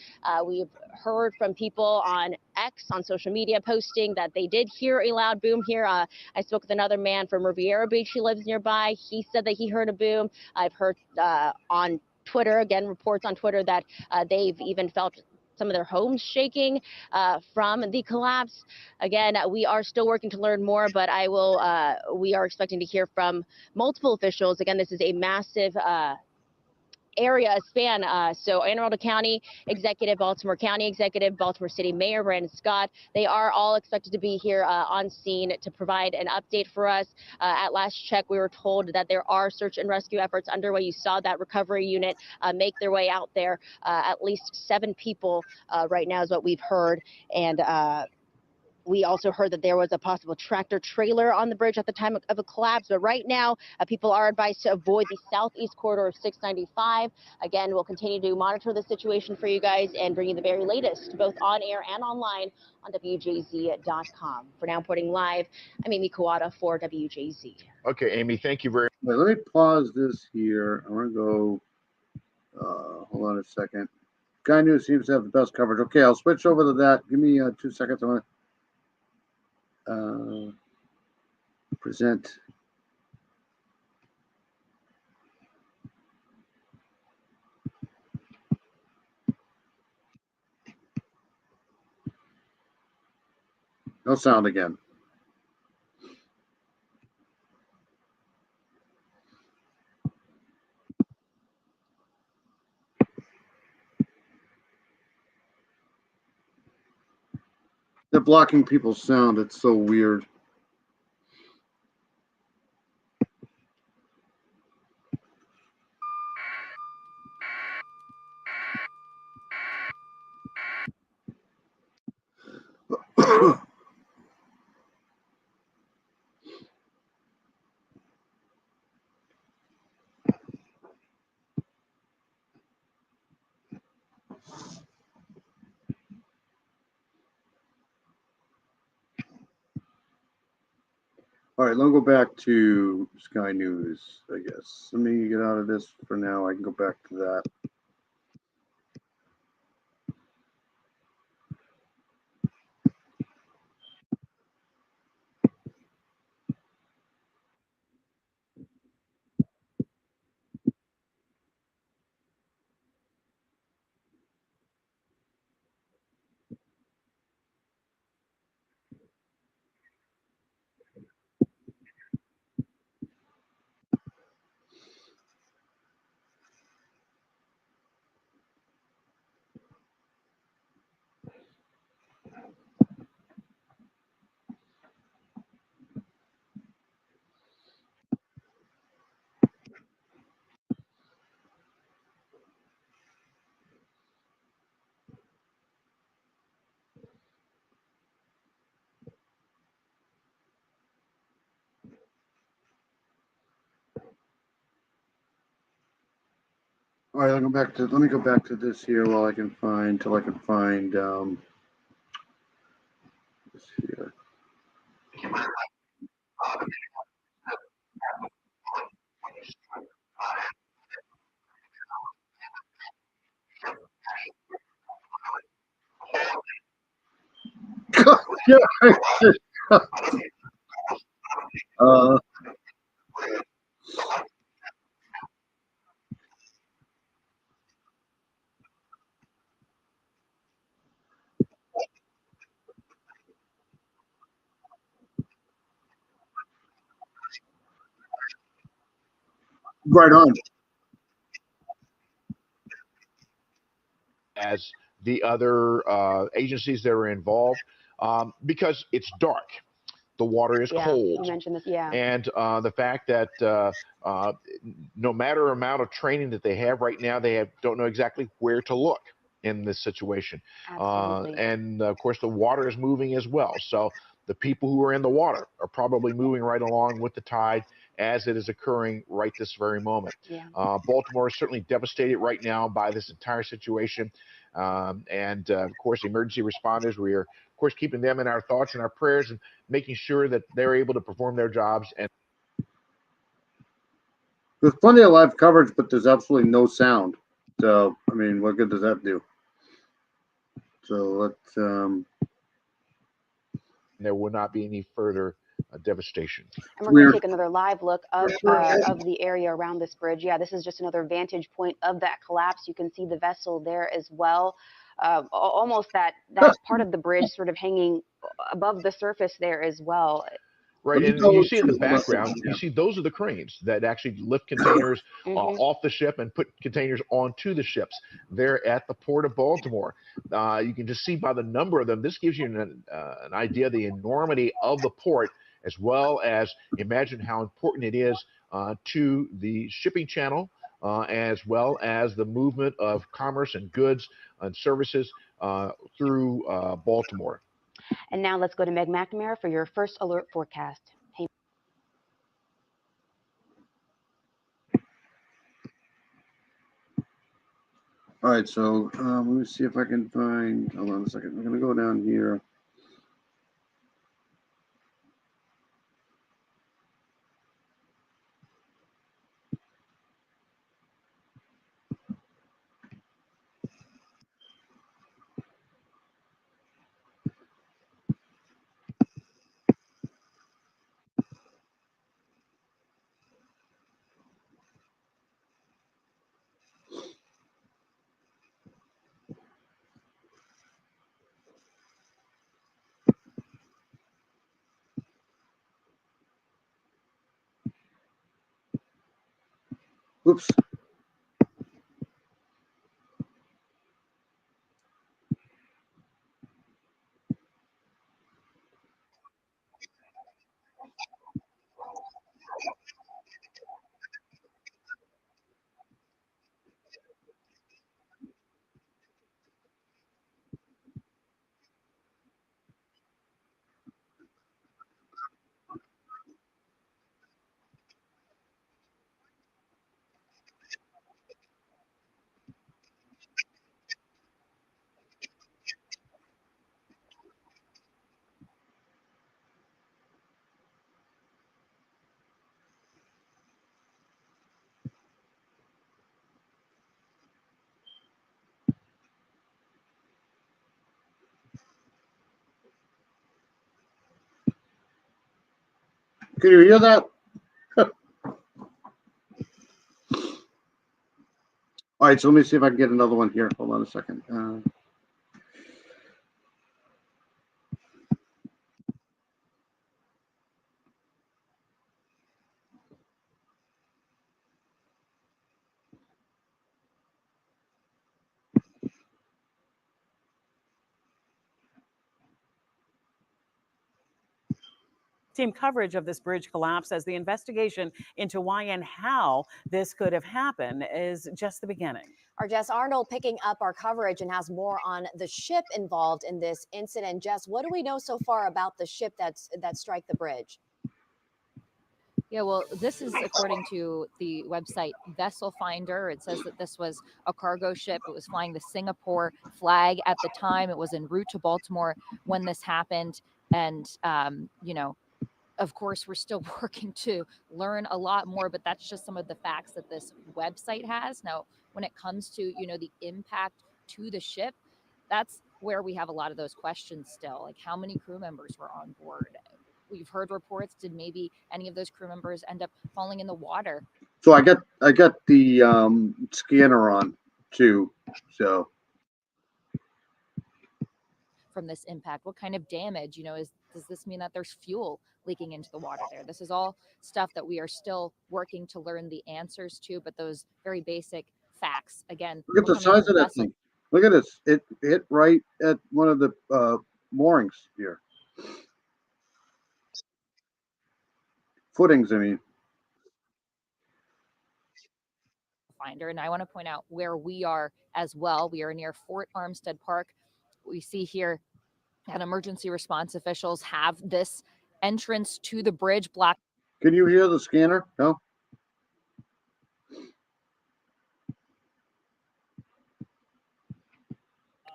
We've heard from people on X, on social media, posting that they did hear a loud boom here. I spoke with another man from Riviera Beach who lives nearby. He said that he heard a boom. I've heard on Twitter, again, reports on Twitter that they've even felt some of their homes shaking from the collapse. Again, we are still working to learn more, but we are expecting to hear from multiple officials. Again, this is a massive span. So Anne Arundel County Executive, Baltimore County Executive, Baltimore City Mayor Brandon Scott, they are all expected to be here on scene to provide an update for us. At last check, we were told that there are search and rescue efforts underway. You saw that recovery unit make their way out there. At least 7 people right now is what we've heard. And we also heard that there was a possible tractor trailer on the bridge at the time of a collapse. But right now, people are advised to avoid the southeast corridor of 695. Again, we'll continue to monitor the situation for you guys and bring you the very latest, both on air and online on WJZ.com. For now, reporting live, I'm Amy Kawada for WJZ. Okay, Amy, thank you very much. Let me pause this here. I want to go, hold on a second. Sky News seems to have the best coverage. Okay, I'll switch over to that. Give me 2 seconds. I want to present no sound again. They're blocking people's sound. It's so weird. All right, let me go back to Sky News, I guess. Let me get out of this for now. I can go back to that. All right, let me go back to this here while I can find this here. Yeah. Right on. As the other agencies that are involved, because it's dark. The water is Yeah, cold. you mentioned this. Yeah. And the fact that no matter amount of training that they have right now, don't know exactly where to look in this situation. Absolutely. And of course, the water is moving as well. So the people who are in the water are probably moving right along with the tide as it is occurring right this very moment. Yeah. Baltimore is certainly devastated right now by this entire situation. And of course, emergency responders, we are, of course, keeping them in our thoughts and our prayers and making sure that they're able to perform their jobs. And There's plenty of live coverage, but there's absolutely no sound. So, I mean, what good does that do? So let's. there will not be any further devastation. And we're going to take another live look of the area around this bridge. Yeah, this is just another vantage point of that collapse. You can see the vessel there as well. Almost that part of the bridge sort of hanging above the surface there as well. Right, and you see in the background, you see those are the cranes that actually lift containers off the ship and put containers onto the ships. They're at the Port of Baltimore. You can just see by the number of them. This gives you an idea of the enormity of the port, as well as imagine how important it is to the shipping channel, as well as the movement of commerce and goods and services through Baltimore. And now let's go to Meg McNamara for your first alert forecast. Hey. All right, so let me see if I can find. Hold on a second. I'm gonna go down here. Oops. Can you hear that? All right, so let me see if I can get another one here. Hold on a second. Team coverage of this bridge collapse as the investigation into why and how this could have happened is just the beginning. Our Jess Arnold picking up our coverage and has more on the ship involved in this incident. Jess, what do we know so far about the ship that struck the bridge? Yeah, well, this is according to the website Vessel Finder. It says that this was a cargo ship. It was flying the Singapore flag at the time. It was en route to Baltimore when this happened. And, you know, of course, we're still working to learn a lot more, but that's just some of the facts that this website has. Now, when it comes to, you know, the impact to the ship, that's where we have a lot of those questions still. Like, how many crew members were on board? We've heard reports. Did maybe any of those crew members end up falling in the water? So I got the scanner on too. So From this impact, what kind of damage, you know, does this mean that there's fuel leaking into the water there? This is all stuff that we are still working to learn the answers to, but those very basic facts, again, look at the we're coming size from of that Vessel. thing. Look at this. It hit right at one of the moorings here. Footings, I mean. Finder. And I want to point out where we are as well. We are near Fort Armstead Park. We see here that emergency response officials have this entrance to the bridge blocked Can you hear the scanner? No?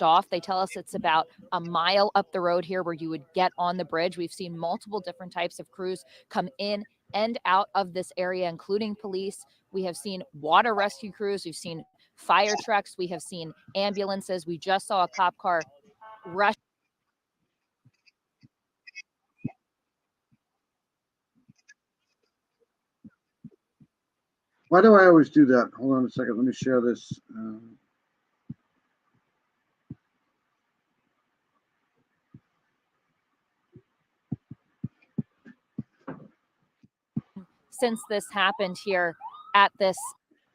off. They tell us it's about a mile up the road here where you would get on the bridge. We've seen multiple different types of crews come in and out of this area, including police. We have seen water rescue crews. We've seen fire trucks. We have seen ambulances. We just saw a cop car rush. Why do I always do that? Hold on a second. Let me share this. Since this happened here at this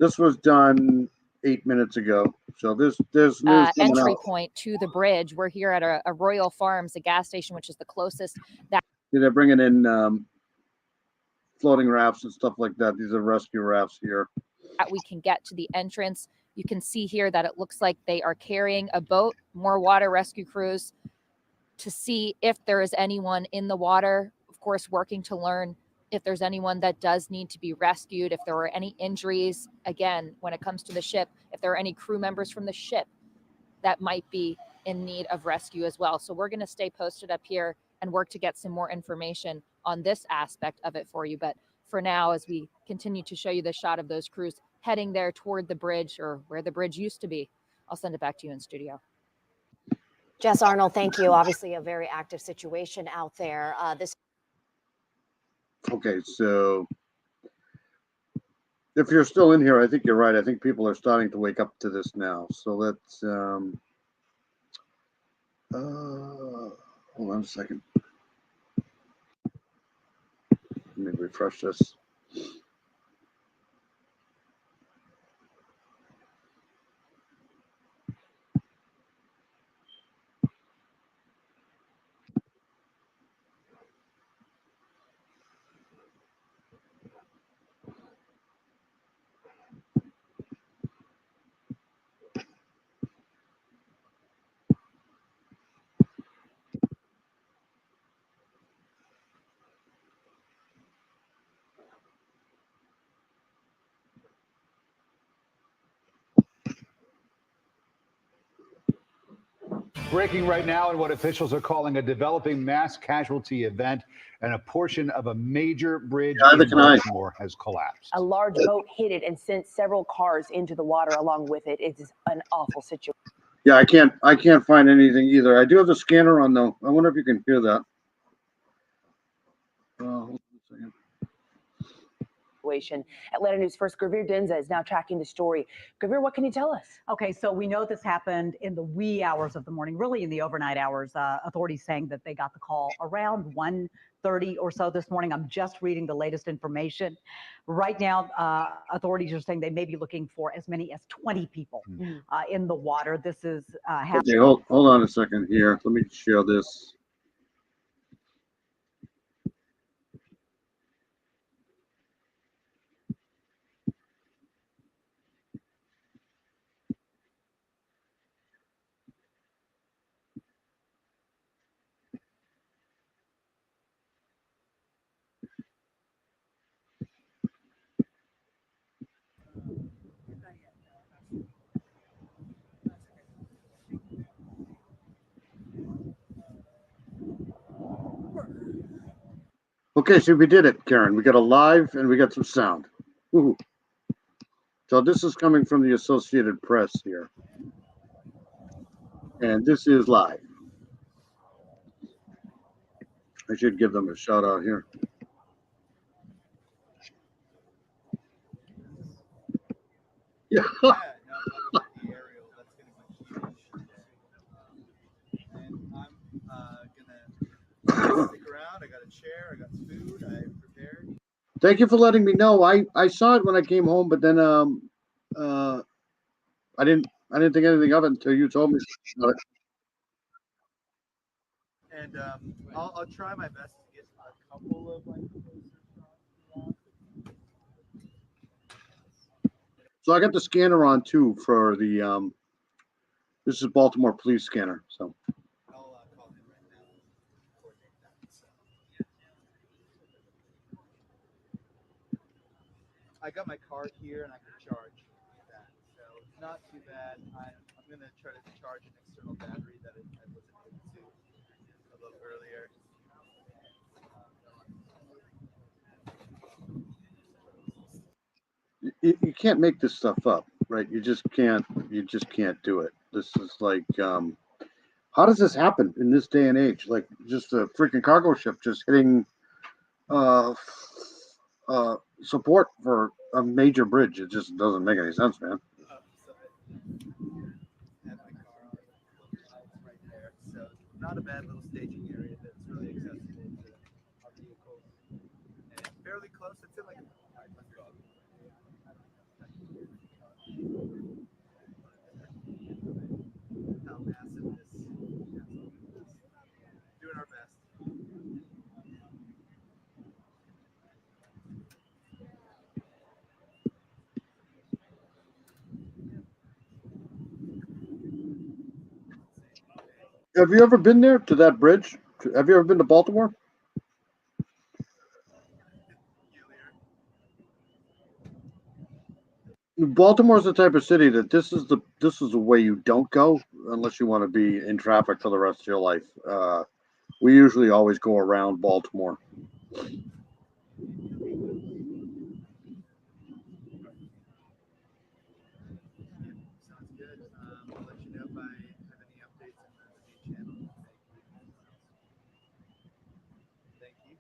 This was done 8 minutes ago. So there's news coming entry out. point to the bridge. We're here at a Royal Farms, a gas station, which is the closest that Yeah, they're bringing in floating rafts and stuff like that. These are rescue rafts here. we can get to the entrance. You can see here that it looks like they are carrying a boat, more water rescue crews to see if there is anyone in the water. Of course, working to learn if there's anyone that does need to be rescued, if there are any injuries. Again, when it comes to the ship, if there are any crew members from the ship that might be in need of rescue as well. So we're going to stay posted up here and work to get some more information on this aspect of it for you. But for now, as we continue to show you the shot of those crews heading there toward the bridge, or where the bridge used to be, I'll send it back to you in studio. Jess Arnold, thank you. Obviously, a very active situation out there. This. Okay, so if you're still in here, I think you're right. I think people are starting to wake up to this now. So let's hold on a second. Let me refresh this. Breaking right now in what officials are calling a developing mass casualty event, and a portion of a major bridge in Baltimore has collapsed. A large boat hit it and sent several cars into the water along with it. It is an awful situation. Yeah, I can't find anything either. I do have the scanner on though. I wonder if you can hear that. Hold on a second. Atlanta News first Gravir Denza is now tracking the story. Gravir, what can you tell us? Okay, so we know this happened in the wee hours of the morning, really in the overnight hours. Authorities saying that they got the call around 1:30 or so this morning. I'm just reading the latest information. Right now, authorities are saying they may be looking for as many as 20 people in the water. This is happening. Okay, hold on a second here. Let me share this. Okay, so we did it, Karen. We got a live and we got some sound. Woo-hoo. So this is coming from the Associated Press here. And this is live. I should give them a shout out here. Yeah. Stick around. I got a chair. I got food. I prepared. Thank you for letting me know. I saw it when I came home, but then I didn't think anything of it until you told me about it. And I'll try my best to get a couple of like. So I got the scanner on too for the this is Baltimore police scanner. So I got my card here and I can charge that, so it's not too bad. I'm gonna try to charge an external battery that I wasn't able to a little earlier. you can't make this stuff up, right? You just can't do it. This is like how does this happen in this day and age? Like just a freaking cargo ship just hitting support for a major bridge. It just doesn't make any sense, man. So not a bad little staging area that's really accessible to our vehicles. And fairly close. It's in like how massive this is. Doing our best. Have you ever been there to that bridge? Have you ever been to Baltimore? Baltimore's the type of city that this is the way you don't go unless you want to be in traffic for the rest of your life. We usually always go around Baltimore. Sounds good. I'll let you know if I have any updates in the channel. Thank you.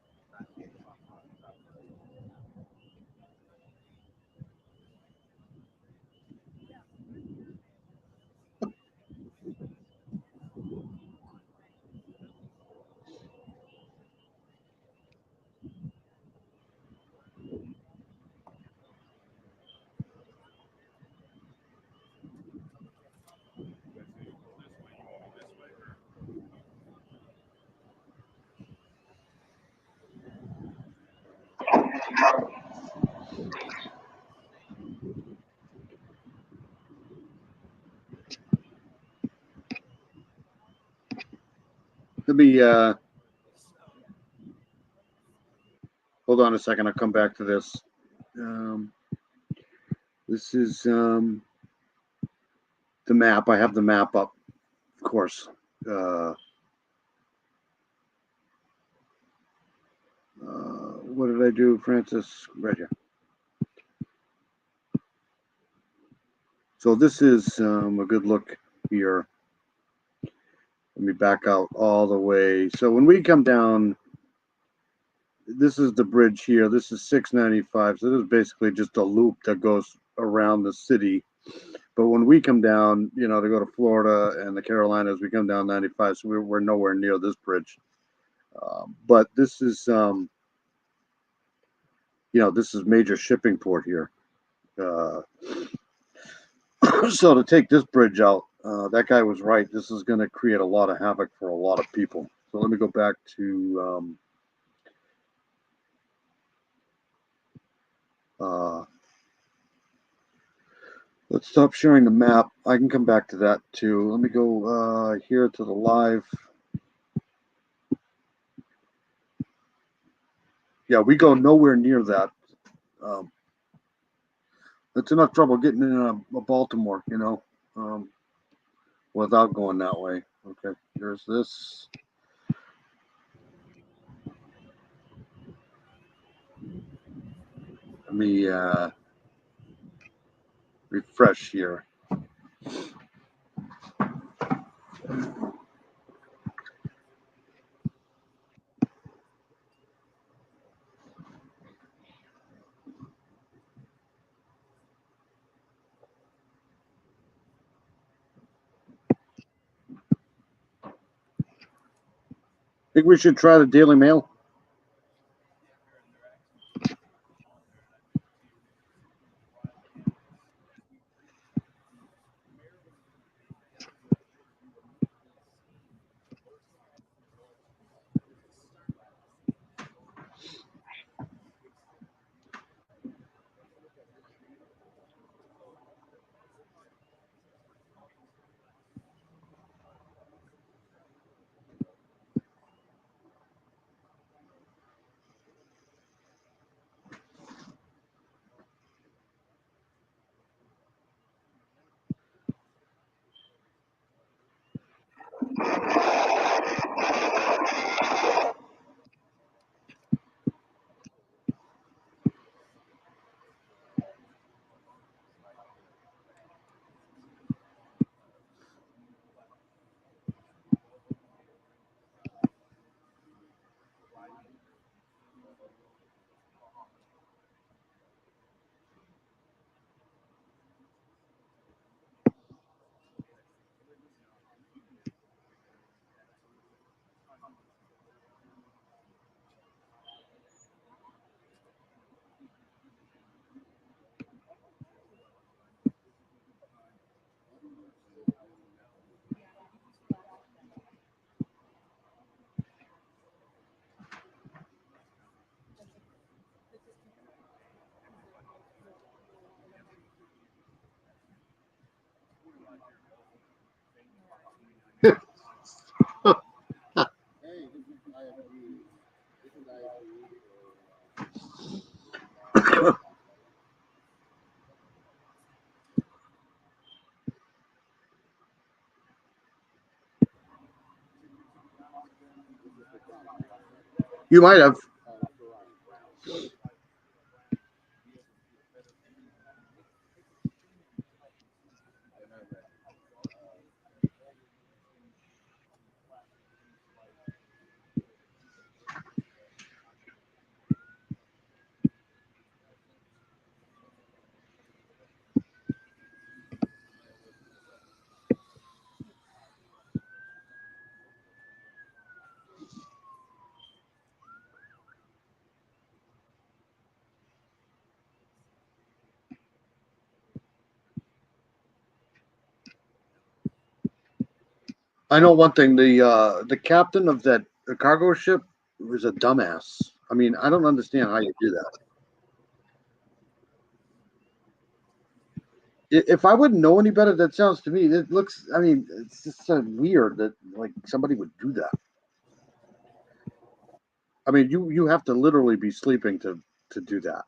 Let me hold on a second. I'll come back to this. This is the map. I have the map up, of course. What did I do, Francis? Right here. So this is a good look here. Let me back out all the way. So when we come down, this is the bridge here. This is 695. So this is basically just a loop that goes around the city. But when we come down, to go to Florida and the Carolinas, we come down 95. So we're nowhere near this bridge. But this is, this is major shipping port here. So to take this bridge out, that guy was right. This is going to create a lot of havoc for a lot of people. So let me go back to let's stop sharing the map. I can come back to that too. Let me go here to the live. Yeah, we go nowhere near that. It's enough trouble getting in a Baltimore, without going that way. Okay, here's this. me refresh here. Think we should try the Daily Mail? You might have. I know one thing. The captain of that cargo ship was a dumbass. I mean, I don't understand how you do that. If I wouldn't know any better, that sounds to me. It looks. I mean, it's just so weird that like somebody would do that. I mean, you have to literally be sleeping to do that.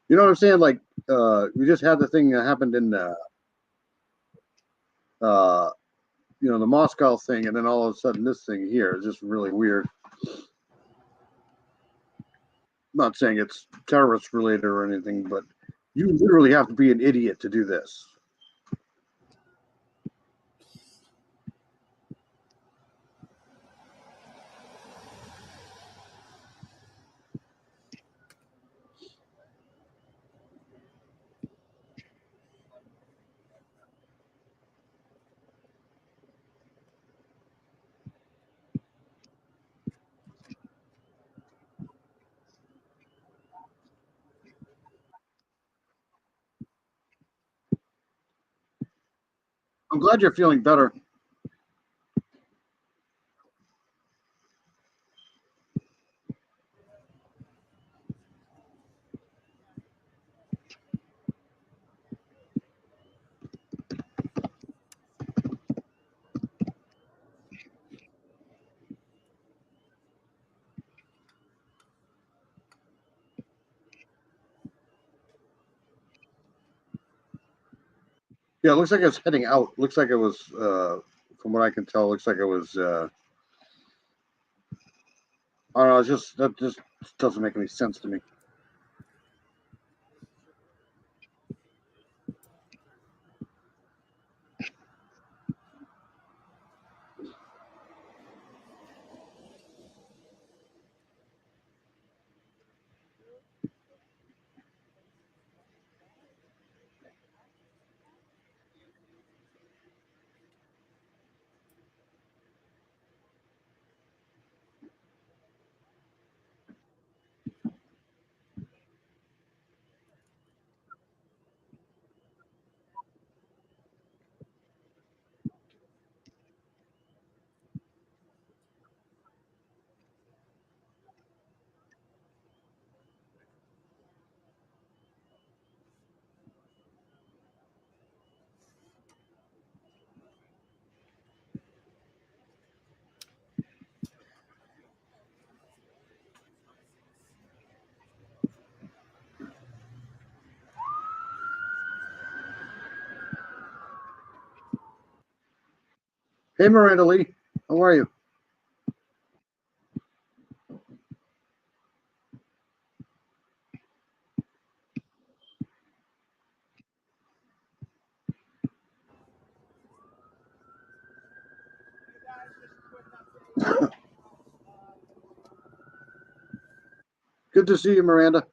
You know what I'm saying? Like, we just had the thing that happened in the Moscow thing, and then all of a sudden this thing here is just really weird. I'm not saying it's terrorist related or anything, but you literally have to be an idiot to do this. I'm glad you're feeling better. Yeah, it looks like it's heading out. Looks like it was, from what I can tell, looks like it was. I don't know. It's just that just doesn't make any sense to me. Hey, Miranda Lee, how are you? Good to see you, Miranda.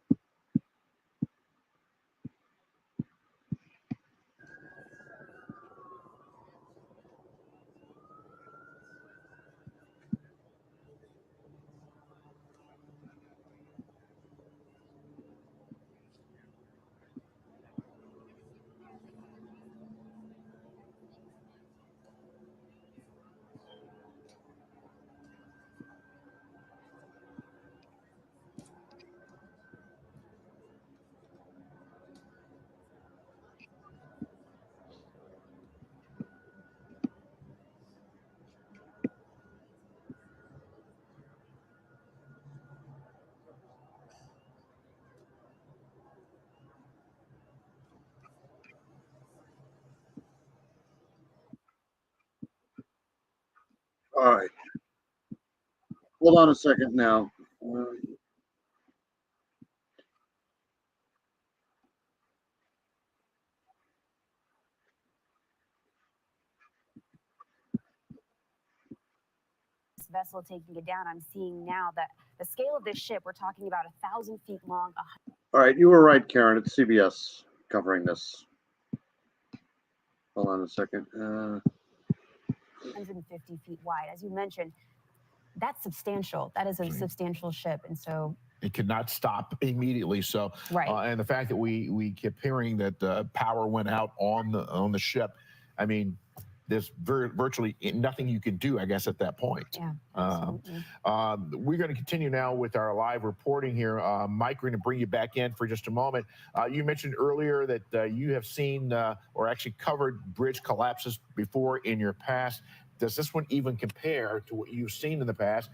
All right. Hold on a second now. Vessel taking it down. I'm seeing now that the scale of this ship, we're talking about 1,000 feet long. All right, you were right, Karen. It's CBS covering this. Hold on a second. 150 feet wide. As you mentioned, that's substantial. That is a substantial ship. And so it could not stop immediately. So, right. And the fact that we kept hearing that power went out on the ship, I mean, there's virtually nothing you can do, I guess, at that point. Yeah, we're going to continue now with our live reporting here. Mike, we're going to bring you back in for just a moment. You mentioned earlier that you have seen or actually covered bridge collapses before in your past. Does this one even compare to what you've seen in the past?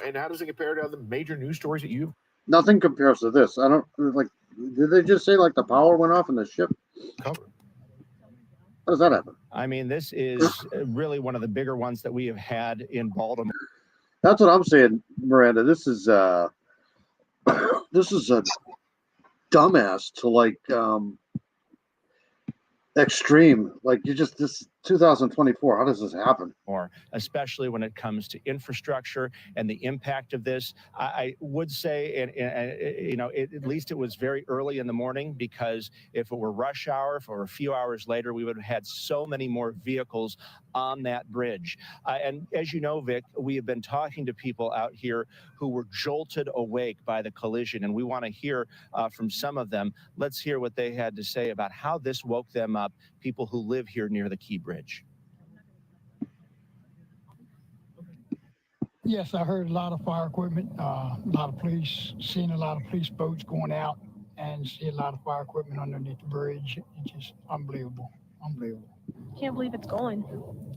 And how does it compare to other major news stories that you've Nothing compares to this. I don't like. Did they just say like the power went off in the ship? covered? How does that happen? I mean, this is really one of the bigger ones that we have had in Baltimore. That's what I'm saying, Miranda. This is a dumbass to like extreme. Like this 2024. How does this happen? More, especially when it comes to infrastructure and the impact of this. I would say, and at least it was very early in the morning, because if it were rush hour, if it were a few hours later, we would have had so many more vehicles on that bridge. And as you know, Vic, we have been talking to people out here who were jolted awake by the collision, and we want to hear from some of them. Let's hear what they had to say about how this woke them up, people who live here near the Key Bridge. Yes, I heard a lot of fire equipment, a lot of police, seen a lot of police boats going out, and see a lot of fire equipment underneath the bridge. It's just unbelievable, unbelievable. Can't believe it's gone.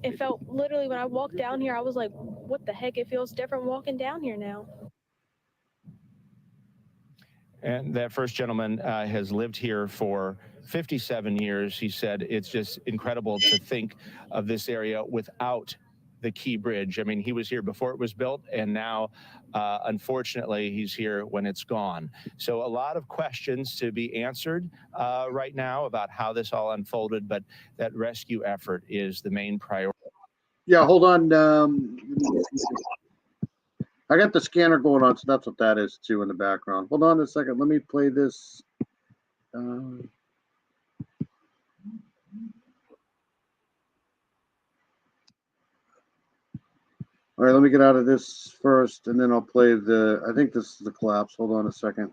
It felt literally when I walked down here, I was like, what the heck? It feels different walking down here now. And that first gentleman has lived here for 57 years, he said it's just incredible to think of this area without the Key Bridge. I mean, he was here before it was built, and now, unfortunately, he's here when it's gone. So a lot of questions to be answered right now about how this all unfolded, but that rescue effort is the main priority. Yeah, hold on. I got the scanner going on, so that's what that is too in the background. Hold on a second. Let me play this. All right, let me get out of this first, and then I'll play the. I think this is the collapse. Hold on a second.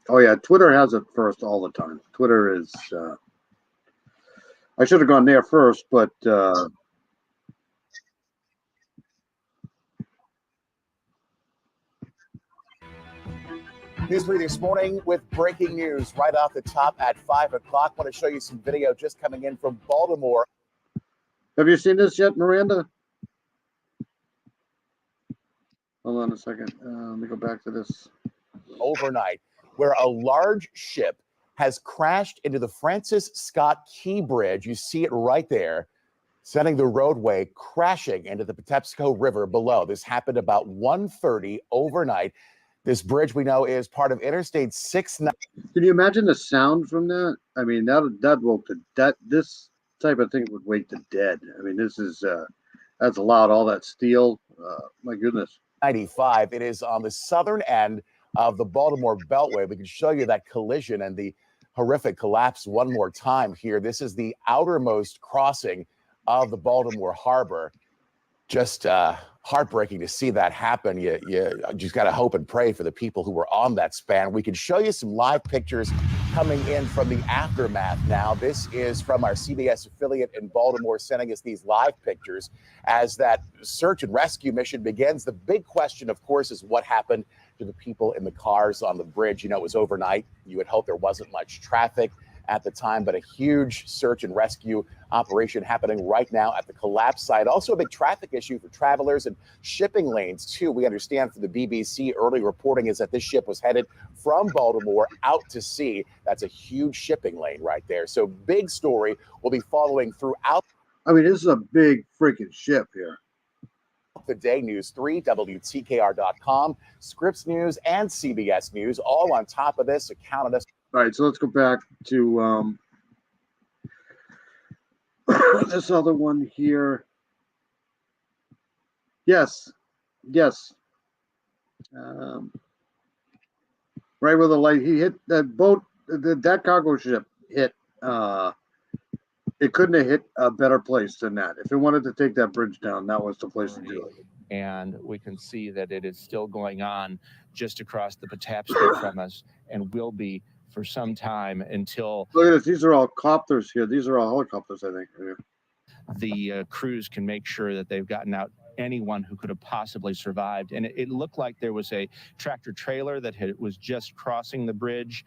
Oh yeah, Twitter has it first all the time. Twitter is. I should have gone there first, but. Newsbreak this morning with breaking news right off the top at 5 o'clock. Want to show you some video just coming in from Baltimore. Have you seen this yet, Miranda? Hold on a second. Let me go back to this. Overnight, where a large ship has crashed into the Francis Scott Key Bridge. You see it right there, setting the roadway crashing into the Patapsco River below. This happened about 1:30 overnight. This bridge we know is part of Interstate 690. Can you imagine the sound from that? I mean, that woke this type of thing would wake the dead. I mean, this is that's loud. All that steel. My goodness. 95. It is on the southern end of the Baltimore Beltway. We can show you that collision and the horrific collapse one more time here. This is the outermost crossing of the Baltimore Harbor. Just heartbreaking to see that happen. You just got to hope and pray for the people who were on that span. We can show you some live pictures coming in from the aftermath now. This is from our CBS affiliate in Baltimore sending us these live pictures as that search and rescue mission begins. The big question, of course, is what happened to the people in the cars on the bridge. You know, it was overnight. You would hope there wasn't much traffic at the time, but a huge search and rescue operation happening right now at the collapse site. Also a big traffic issue for travelers and shipping lanes too. We understand from the BBC early reporting is that this ship was headed from Baltimore out to sea. That's a huge shipping lane right there. So big story will be following throughout. I mean, this is a big freaking ship here. The day, News 3, WTKR.com, Scripps News, and CBS News, all on top of this, accounted us. All right, so let's go back to this other one here. Yes. Right where the light, he hit that boat, that cargo ship hit. It couldn't have hit a better place than that. If it wanted to take that bridge down, that was the place to do it. And we can see that it is still going on just across the Patapsco from us, and will be for some time until. Look at this. These are all copters here. These are all helicopters, I think. Yeah. The crews can make sure that they've gotten out anyone who could have possibly survived. And it looked like there was a tractor trailer that was just crossing the bridge.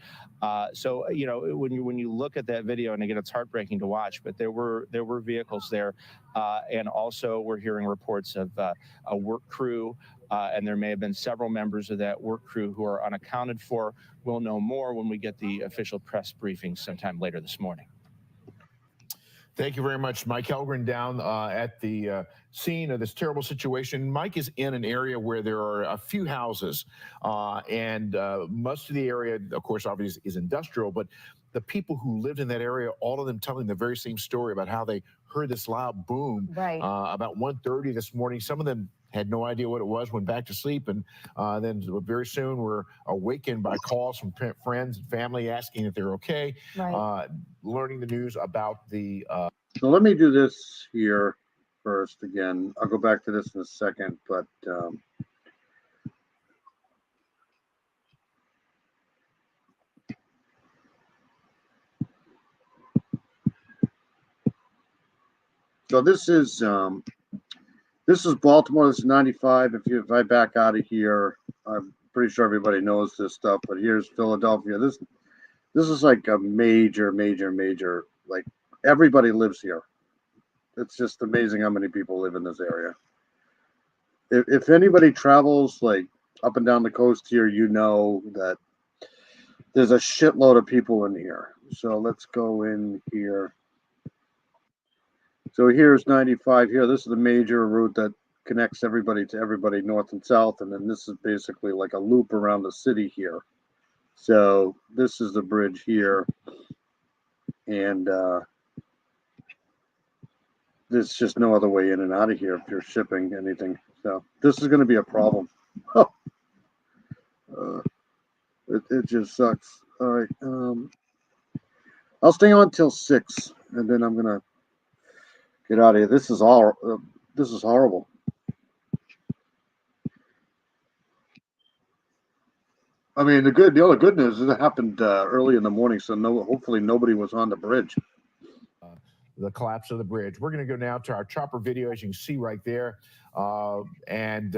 So, you know, when you look at that video, and again, it's heartbreaking to watch, but there were vehicles there. And also we're hearing reports of a work crew, and there may have been several members of that work crew who are unaccounted for. We'll know more when we get the official press briefing sometime later this morning. Thank you very much, Mike Helgren, down at the scene of this terrible situation. Mike is in an area where there are a few houses, and most of the area, of course, obviously is industrial, but the people who lived in that area, all of them telling the very same story about how they heard this loud boom about 1:30 this morning. Some of them had no idea what it was, went back to sleep, and then very soon were awakened by calls from friends and family asking if they're okay, learning the news about the... So let me do this here first again. I'll go back to this in a second, but... So this is Baltimore. This is 95. If I back out of here, I'm pretty sure everybody knows this stuff. But here's Philadelphia. This is like a major. Like everybody lives here. It's just amazing how many people live in this area. If anybody travels like up and down the coast here, you know that there's a shitload of people in here. So let's go in here. So here's 95 here. This is the major route that connects everybody to everybody north and south. And then this is basically like a loop around the city here. So this is the bridge here. And there's just no other way in and out of here if you're shipping anything. So this is going to be a problem. It just sucks. All right. I'll stay on till 6, and then I'm going to get out of here. This is horrible. I mean, the other good news is it happened early in the morning, so hopefully nobody was on the bridge. The collapse of the bridge. We're going to go now to our chopper video, as you can see right there. And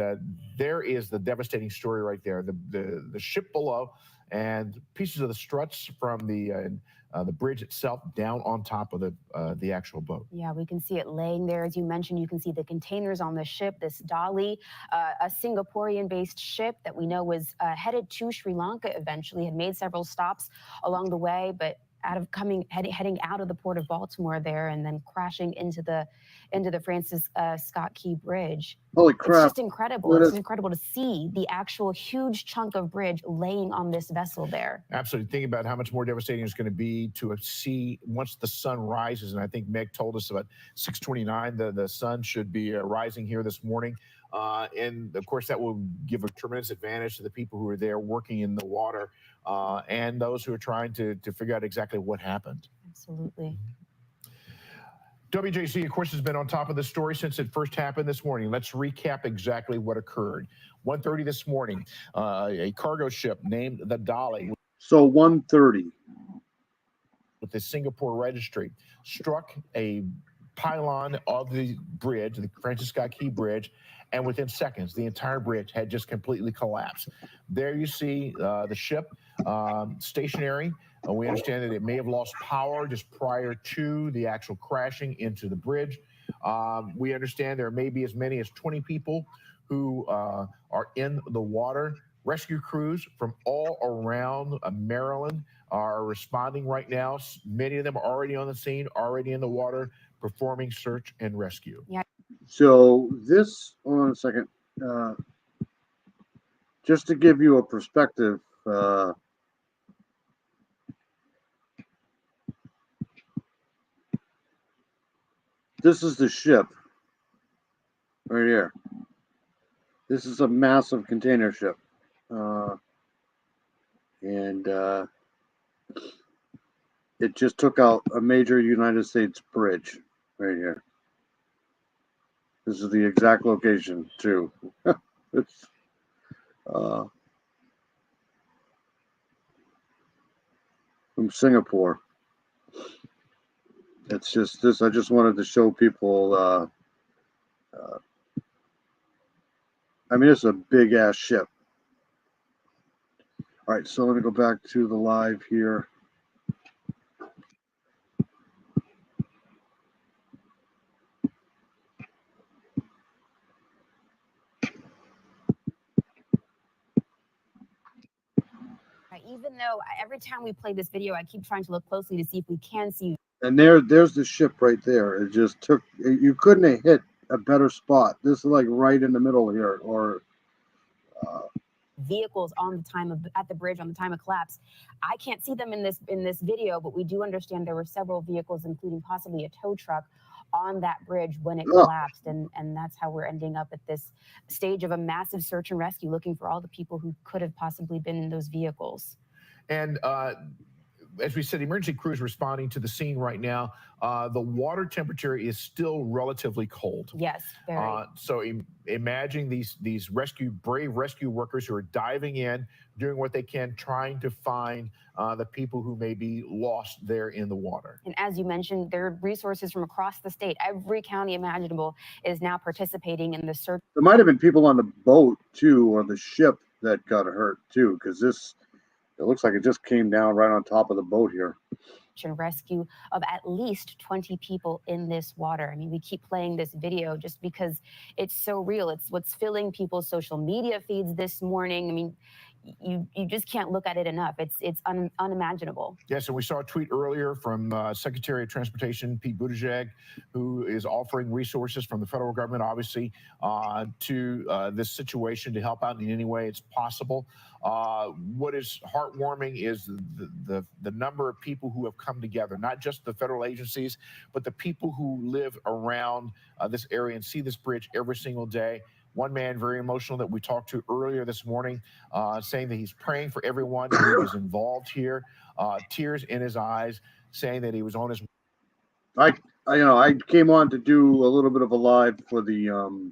there is the devastating story right there. The ship below and pieces of the struts from the bridge itself down on top of the actual boat. Yeah, we can see it laying there. As you mentioned, you can see the containers on the ship, this Dali, a Singaporean-based ship that we know was headed to Sri Lanka eventually, had made several stops along the way, but heading out of the port of Baltimore there and then crashing into the Francis Scott Key Bridge. Holy crap. It's just incredible. It's incredible to see the actual huge chunk of bridge laying on this vessel there. Absolutely. Think about how much more devastating it's going to be to see once the sun rises. And I think Meg told us about 6:29, the sun should be rising here this morning. And of course, that will give a tremendous advantage to the people who are there working in the water and those who are trying to figure out exactly what happened. Absolutely. WJC, of course, has been on top of the story since it first happened this morning. Let's recap exactly what occurred. 1:30 this morning, a cargo ship named the Dali. So 1:30. With the Singapore registry, struck a pylon of the bridge, the Francis Scott Key Bridge, and within seconds, the entire bridge had just completely collapsed. There you see the ship stationary. We understand that it may have lost power just prior to the actual crashing into the bridge. We understand there may be as many as 20 people who are in the water. Rescue crews from all around Maryland are responding right now. Many of them are already on the scene, already in the water, performing search and rescue. Yeah. So this, hold on a second, just to give you a perspective, this is the ship right here. This is a massive container ship. And it just took out a major United States bridge right here. This is the exact location too. It's from Singapore. It's just this. I just wanted to show people. I mean, it's a big ass ship. All right, so let me go back to the live here. Even though every time we play this video, I keep trying to look closely to see if we can see. And there's the ship right there. It just took. You couldn't have hit a better spot. This is like right in the middle here, or. Vehicles at the bridge on the time of collapse. I can't see them in this video, but we do understand there were several vehicles, including possibly a tow truck, on that bridge when it collapsed, and that's how we're ending up at this stage of a massive search and rescue, looking for all the people who could have possibly been in those vehicles. And as we said, emergency crews responding to the scene right now. The water temperature is still relatively cold. Yes, very. So imagine these brave rescue workers who are diving in, doing what they can, trying to find the people who may be lost there in the water. And as you mentioned, there are resources from across the state. Every county imaginable is now participating in the search. There might have been people on the boat too, or the ship that got hurt too, because it looks like it just came down right on top of the boat here. And rescue of at least 20 people in this water. I mean, we keep playing this video just because it's so real. It's what's filling people's social media feeds this morning. I mean, you just can't look at it enough. It's unimaginable. Yes, and we saw a tweet earlier from Secretary of Transportation Pete Buttigieg, who is offering resources from the federal government, obviously, to this situation to help out in any way it's possible. What is heartwarming is the number of people who have come together, not just the federal agencies, but the people who live around this area and see this bridge every single day. One man, very emotional, that we talked to earlier this morning, saying that he's praying for everyone who is involved here, tears in his eyes, saying that he was on his. I came on to do a little bit of a live for the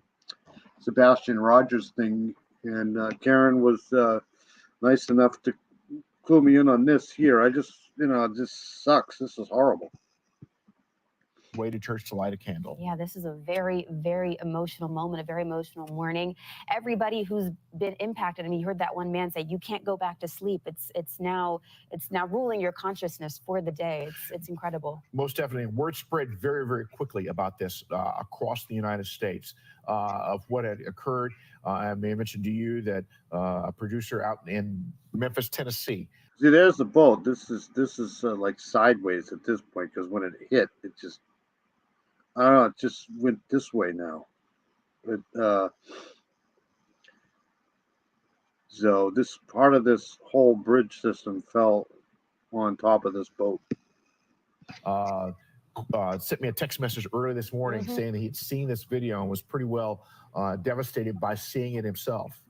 Sebastian Rogers thing, and Karen was nice enough to clue me in on this here. I just, this sucks. This is horrible. Way to church to light a candle. Yeah, this is a very, very emotional moment, a very emotional morning. Everybody who's been impacted. I mean, you heard that one man say, "You can't go back to sleep." It's now ruling your consciousness for the day. It's incredible. Most definitely, word spread very, very quickly about this across the United States of what had occurred. I may have mentioned to you that a producer out in Memphis, Tennessee. See, there's the boat. This is like sideways at this point, because when it hit, it just, I don't know, it just went this way now. So this part of this whole bridge system fell on top of this boat. Sent me a text message earlier this morning saying that he'd seen this video and was pretty well devastated by seeing it himself.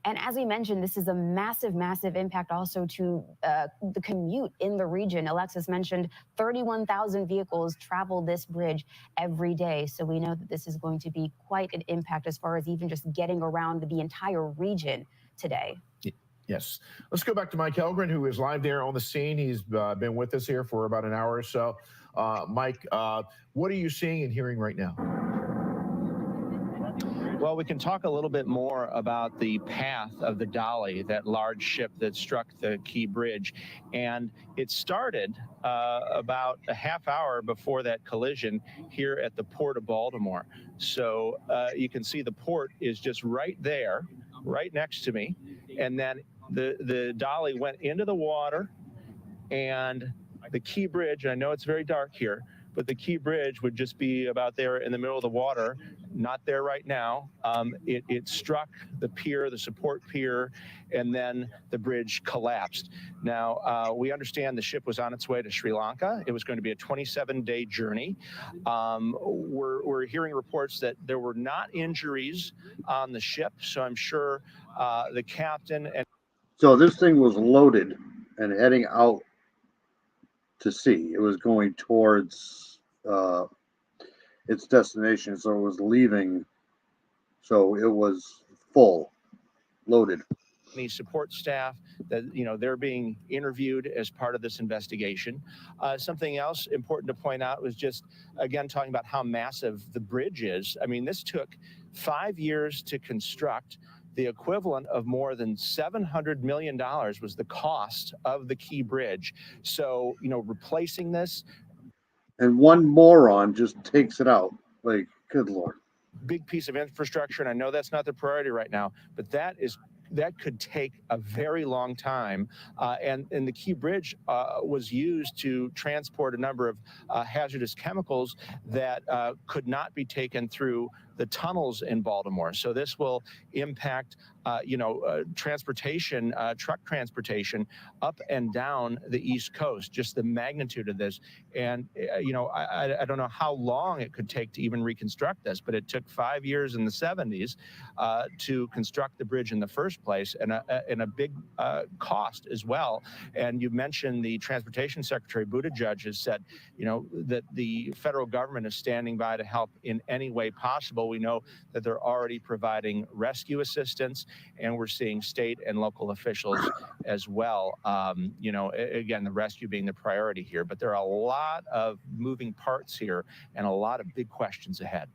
And as we mentioned, this is a massive, massive impact also to the commute in the region. Alexis mentioned 31,000 vehicles travel this bridge every day. So we know that this is going to be quite an impact as far as even just getting around the entire region today. Yes. Let's go back to Mike Helgren, who is live there on the scene. He's been with us here for about an hour or so. Mike, what are you seeing and hearing right now? Well, we can talk a little bit more about the path of the Dolly, that large ship that struck the Key Bridge. And it started about a half hour before that collision here at the Port of Baltimore. So you can see the port is just right there, right next to me. And then the Dolly went into the water, and the Key Bridge, I know it's very dark here, but the Key Bridge would just be about there in the middle of the water, not there right now. It struck the pier, the support pier, and then the bridge collapsed. Now, we understand the ship was on its way to Sri Lanka. It was going to be a 27-day journey. We're hearing reports that there were not injuries on the ship, so I'm sure the captain and... So this thing was loaded and heading out to sea. It was going towards its destination, so it was leaving. So it was full, loaded. The support staff that they're being interviewed as part of this investigation. Something else important to point out was just again talking about how massive the bridge is. I mean, this took 5 years to construct. The equivalent of more than $700 million was the cost of the Key Bridge. So, replacing this. And one moron just takes it out. Like, good Lord. Big piece of infrastructure, and I know that's not the priority right now, but that could take a very long time. And the Key Bridge was used to transport a number of hazardous chemicals that could not be taken through the tunnels in Baltimore. So this will impact, transportation, truck transportation up and down the East Coast, just the magnitude of this. And, I don't know how long it could take to even reconstruct this, but it took 5 years in the 70s to construct the bridge in the first place, and a big cost as well. And you mentioned the Transportation Secretary Buttigieg has said, that the federal government is standing by to help in any way possible. We know that they're already providing rescue assistance, and we're seeing state and local officials as well. Again, the rescue being the priority here, but there are a lot of moving parts here and a lot of big questions ahead.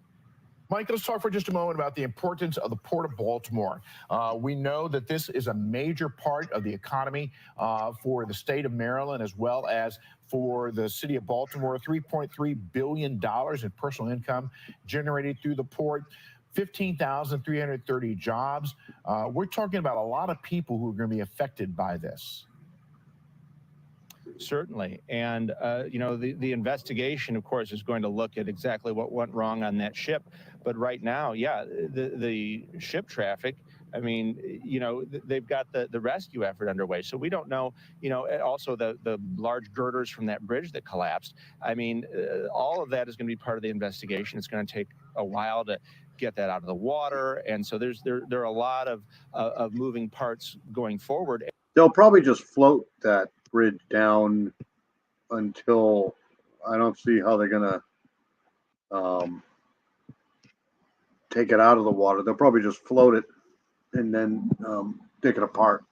Mike, let's talk for just a moment about the importance of the Port of Baltimore. We know that this is a major part of the economy for the state of Maryland, as well as for the city of Baltimore. $3.3 billion in personal income generated through the port. 15,330 jobs. We're talking about a lot of people who are going to be affected by this. Certainly. And, the investigation, of course, is going to look at exactly what went wrong on that ship. But right now, yeah, the ship traffic, I mean, they've got the rescue effort underway. So we don't know, also the large girders from that bridge that collapsed. I mean, all of that is going to be part of the investigation. It's going to take a while to get that out of the water. And so there are a lot of moving parts going forward. They'll probably just float that bridge down until I don't see how they're gonna take it out of the water. They'll probably just float it and then take it apart.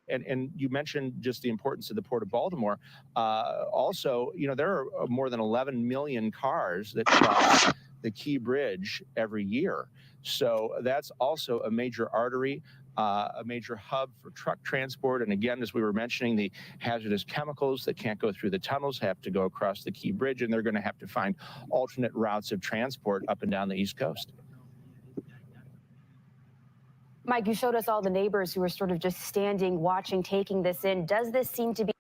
And you mentioned just the importance of the Port of Baltimore. Also, there are more than 11 million cars that cross the Key Bridge every year. So that's also a major artery, a major hub for truck transport. And again, as we were mentioning, the hazardous chemicals that can't go through the tunnels have to go across the Key Bridge, and they're going to have to find alternate routes of transport up and down the East Coast. Mike, you showed us all the neighbors who were sort of just standing, watching, taking this in. Does this seem to be?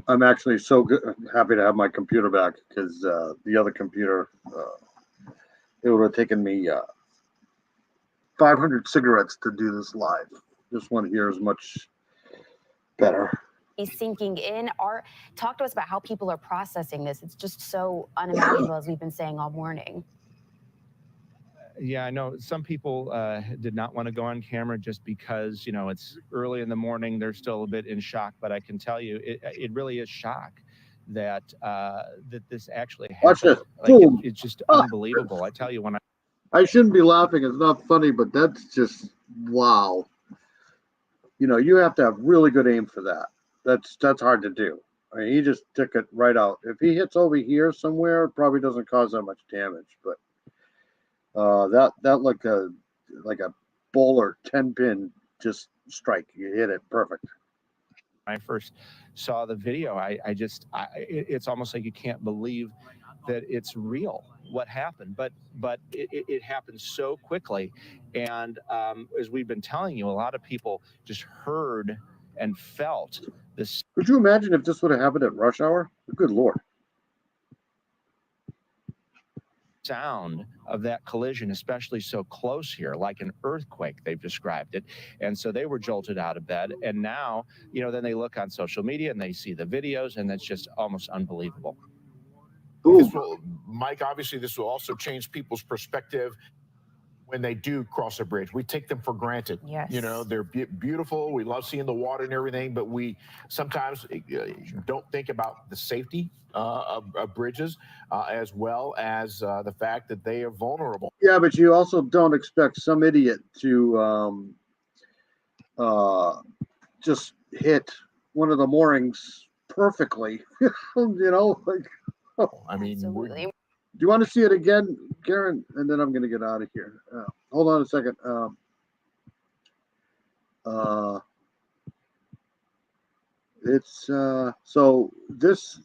I'm actually so happy to have my computer back because the other computer, it would have taken me 500 cigarettes to do this live. This one here is much better. Sinking in? Talk to us about how people are processing this. It's just so unimaginable, as we've been saying all morning. Yeah, I know some people did not want to go on camera just because, it's early in the morning. They're still a bit in shock. But I can tell you, it really is shock that this actually happened. Watch this. It's just unbelievable. I tell you, when I shouldn't be laughing. It's not funny, but that's just wow. You have to have really good aim for that. That's hard to do. I mean, he just took it right out. If he hits over here somewhere, it probably doesn't cause that much damage. But that like a bowler 10-pin just strike. You hit it perfect. I first saw the video, it's almost like you can't believe that it's real what happened, but it happened so quickly. And as we've been telling you, a lot of people just heard and felt this. Could you imagine if this would have happened at rush hour? Good Lord. Sound of that collision, especially so close here, like an earthquake, they've described it. And so they were jolted out of bed. And now, then they look on social media and they see the videos, and that's just almost unbelievable. Mike, obviously, this will also change people's perspective when they do cross a bridge. We take them for granted. Yes. They're beautiful. We love seeing the water and everything, but we sometimes don't think about the safety of bridges as well as the fact that they are vulnerable. Yeah, but you also don't expect some idiot to just hit one of the moorings perfectly. I mean, do you want to see it again, Karen? And then I'm going to get out of here. Hold on a second. It's so this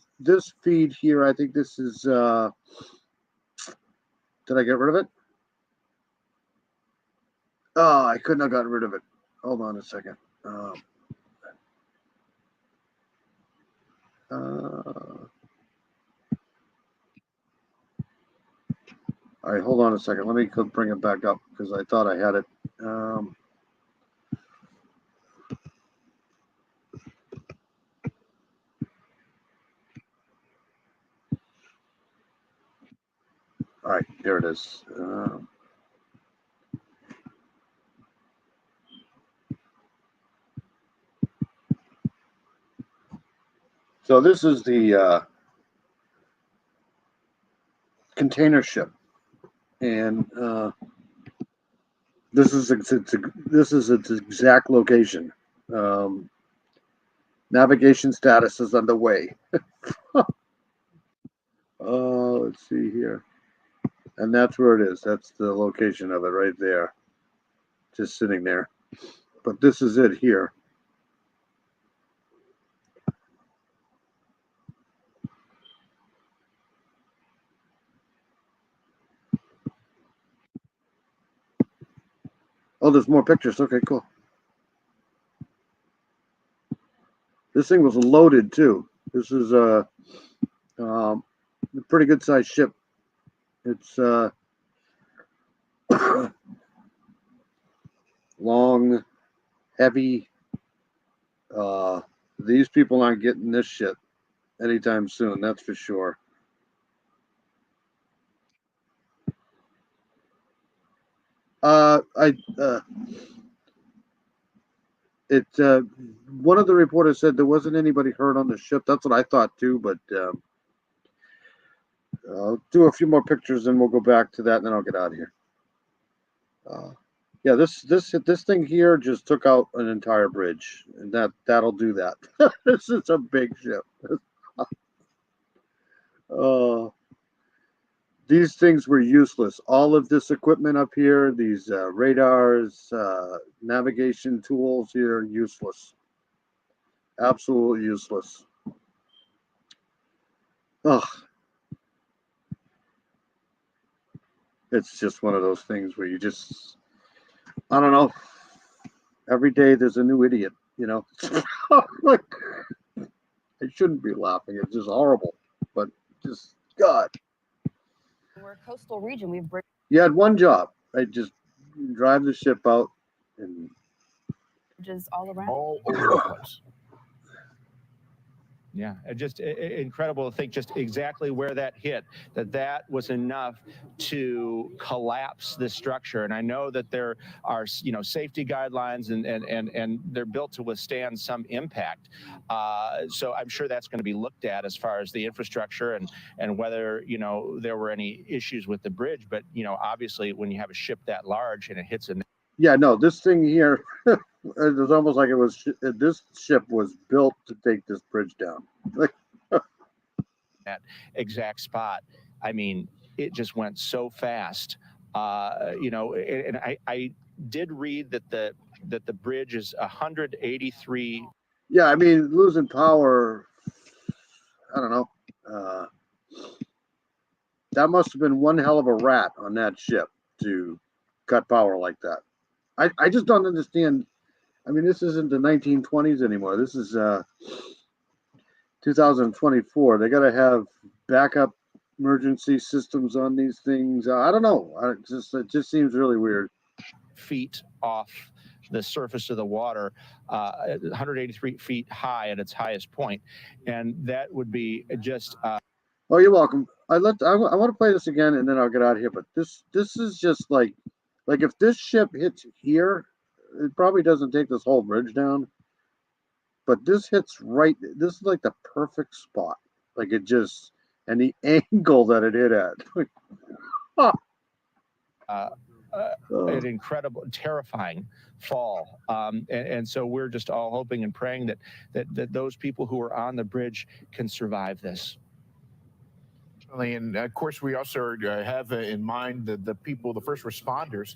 feed here. I think this is. Did I get rid of it? Oh, I couldn't have gotten rid of it. Hold on a second. All right, hold on a second. Let me bring it back up because I thought I had it. All right, there it is. So this is the container ship, and this is its exact location. Navigation status is underway. Let's see here. And that's where it is. That's the location of it right there. Just sitting there. But this is it here. Oh, there's more pictures. Okay, cool. This thing was loaded too. This is a pretty good sized ship. It's long, heavy. These people aren't getting this shit anytime soon. That's for sure. One of the reporters said there wasn't anybody hurt on the ship. That's what I thought too, but I'll do a few more pictures and we'll go back to that and then I'll get out of here. Yeah, this thing here just took out an entire bridge, and that'll do that. This is a big ship. These things were useless. All of this equipment up here, these radars, navigation tools here, useless. Absolutely useless. Ugh. It's just one of those things where you just, I don't know. Every day there's a new idiot, you know. Like, I shouldn't be laughing. It's just horrible. But just, God. We're a coastal region. We've You had one job. Right? Just drive the ship out and bridges all around. All over the place. Yeah, just incredible to think just exactly where that hit, that was enough to collapse this structure. And I know that there are, safety guidelines and they're built to withstand some impact. So I'm sure that's going to be looked at as far as the infrastructure and whether, there were any issues with the bridge. But, obviously when you have a ship that large and it hits a yeah, no, this thing here, it was almost like this ship was built to take this bridge down. Like, that exact spot. I mean, it just went so fast. And I did read that the bridge is 183. Yeah, I mean, losing power, I don't know. That must have been one hell of a rat on that ship to cut power like that. I just don't understand. I mean, this isn't the 1920s anymore. This is 2024. They got to have backup emergency systems on these things. I don't know. It just seems really weird. Feet off the surface of the water, 183 feet high at its highest point, and that would be just. Oh, you're welcome. I want to play this again, and then I'll get out of here. But this is just like if this ship hits here, it probably doesn't take this whole bridge down. But this hits right. This is like the perfect spot. Like it just, and the angle that it hit at. An incredible, terrifying fall, and so we're just all hoping and praying that those people who are on the bridge can survive this. And of course, we also have in mind the people, the first responders,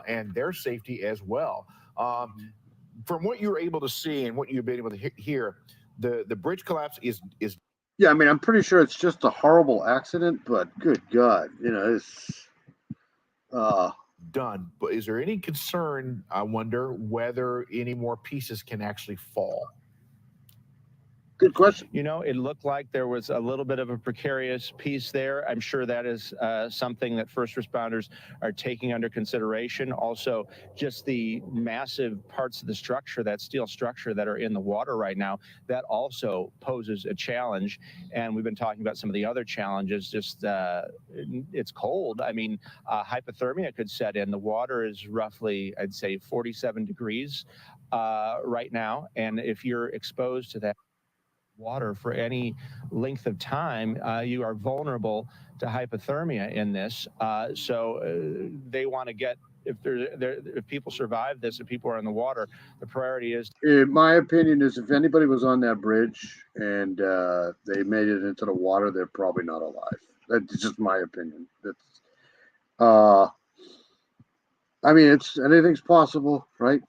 and their safety as well. From what you're able to see and what you've been able to hear, the bridge collapse is. Yeah, I mean, I'm pretty sure it's just a horrible accident, but good God, it's done. But is there any concern, I wonder, whether any more pieces can actually fall? Good question. It looked like there was a little bit of a precarious piece there. I'm sure that is something that first responders are taking under consideration. Also, just the massive parts of the structure, that steel structure that are in the water right now, that also poses a challenge. And we've been talking about some of the other challenges. Just it's cold. I mean, hypothermia could set in. The water is roughly, I'd say, 47 degrees right now. And if you're exposed to that water for any length of time, you are vulnerable to hypothermia in this. So they want to get, if people survive this, if people are in the water, the priority is. In my opinion, is if anybody was on that bridge and they made it into the water, they're probably not alive. That's just my opinion. That's, I mean, anything's possible, right?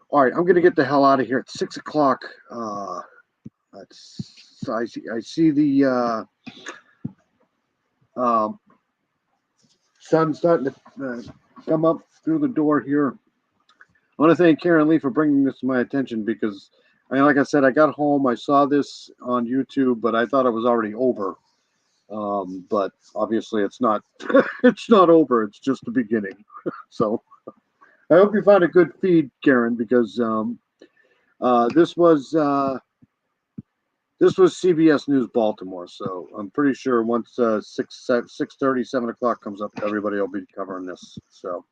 All right, I'm gonna get the hell out of here. It's 6 o'clock. I see the sun starting to come up through the door here. want to thank Karen Lee for bringing this to my attention because, I mean, like I said, I got home, I saw this on YouTube, but I thought it was already over. But obviously, it's not. It's not over. It's just the beginning. So, I hope you found a good feed, Karen, because this was CBS News Baltimore. So I'm pretty sure once 6:30, 7 o'clock comes up, everybody will be covering this. So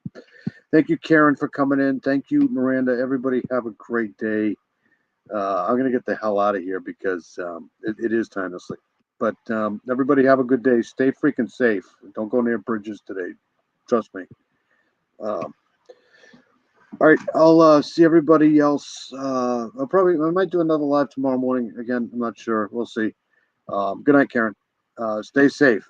thank you, Karen, for coming in. Thank you, Miranda. Everybody have a great day. I'm going to get the hell out of here because it is time to sleep. But everybody have a good day. Stay freaking safe. Don't go near bridges today. Trust me. All right, I'll see everybody else. I might do another live tomorrow morning. Again, I'm not sure. We'll see. Good night, Karen. Stay safe.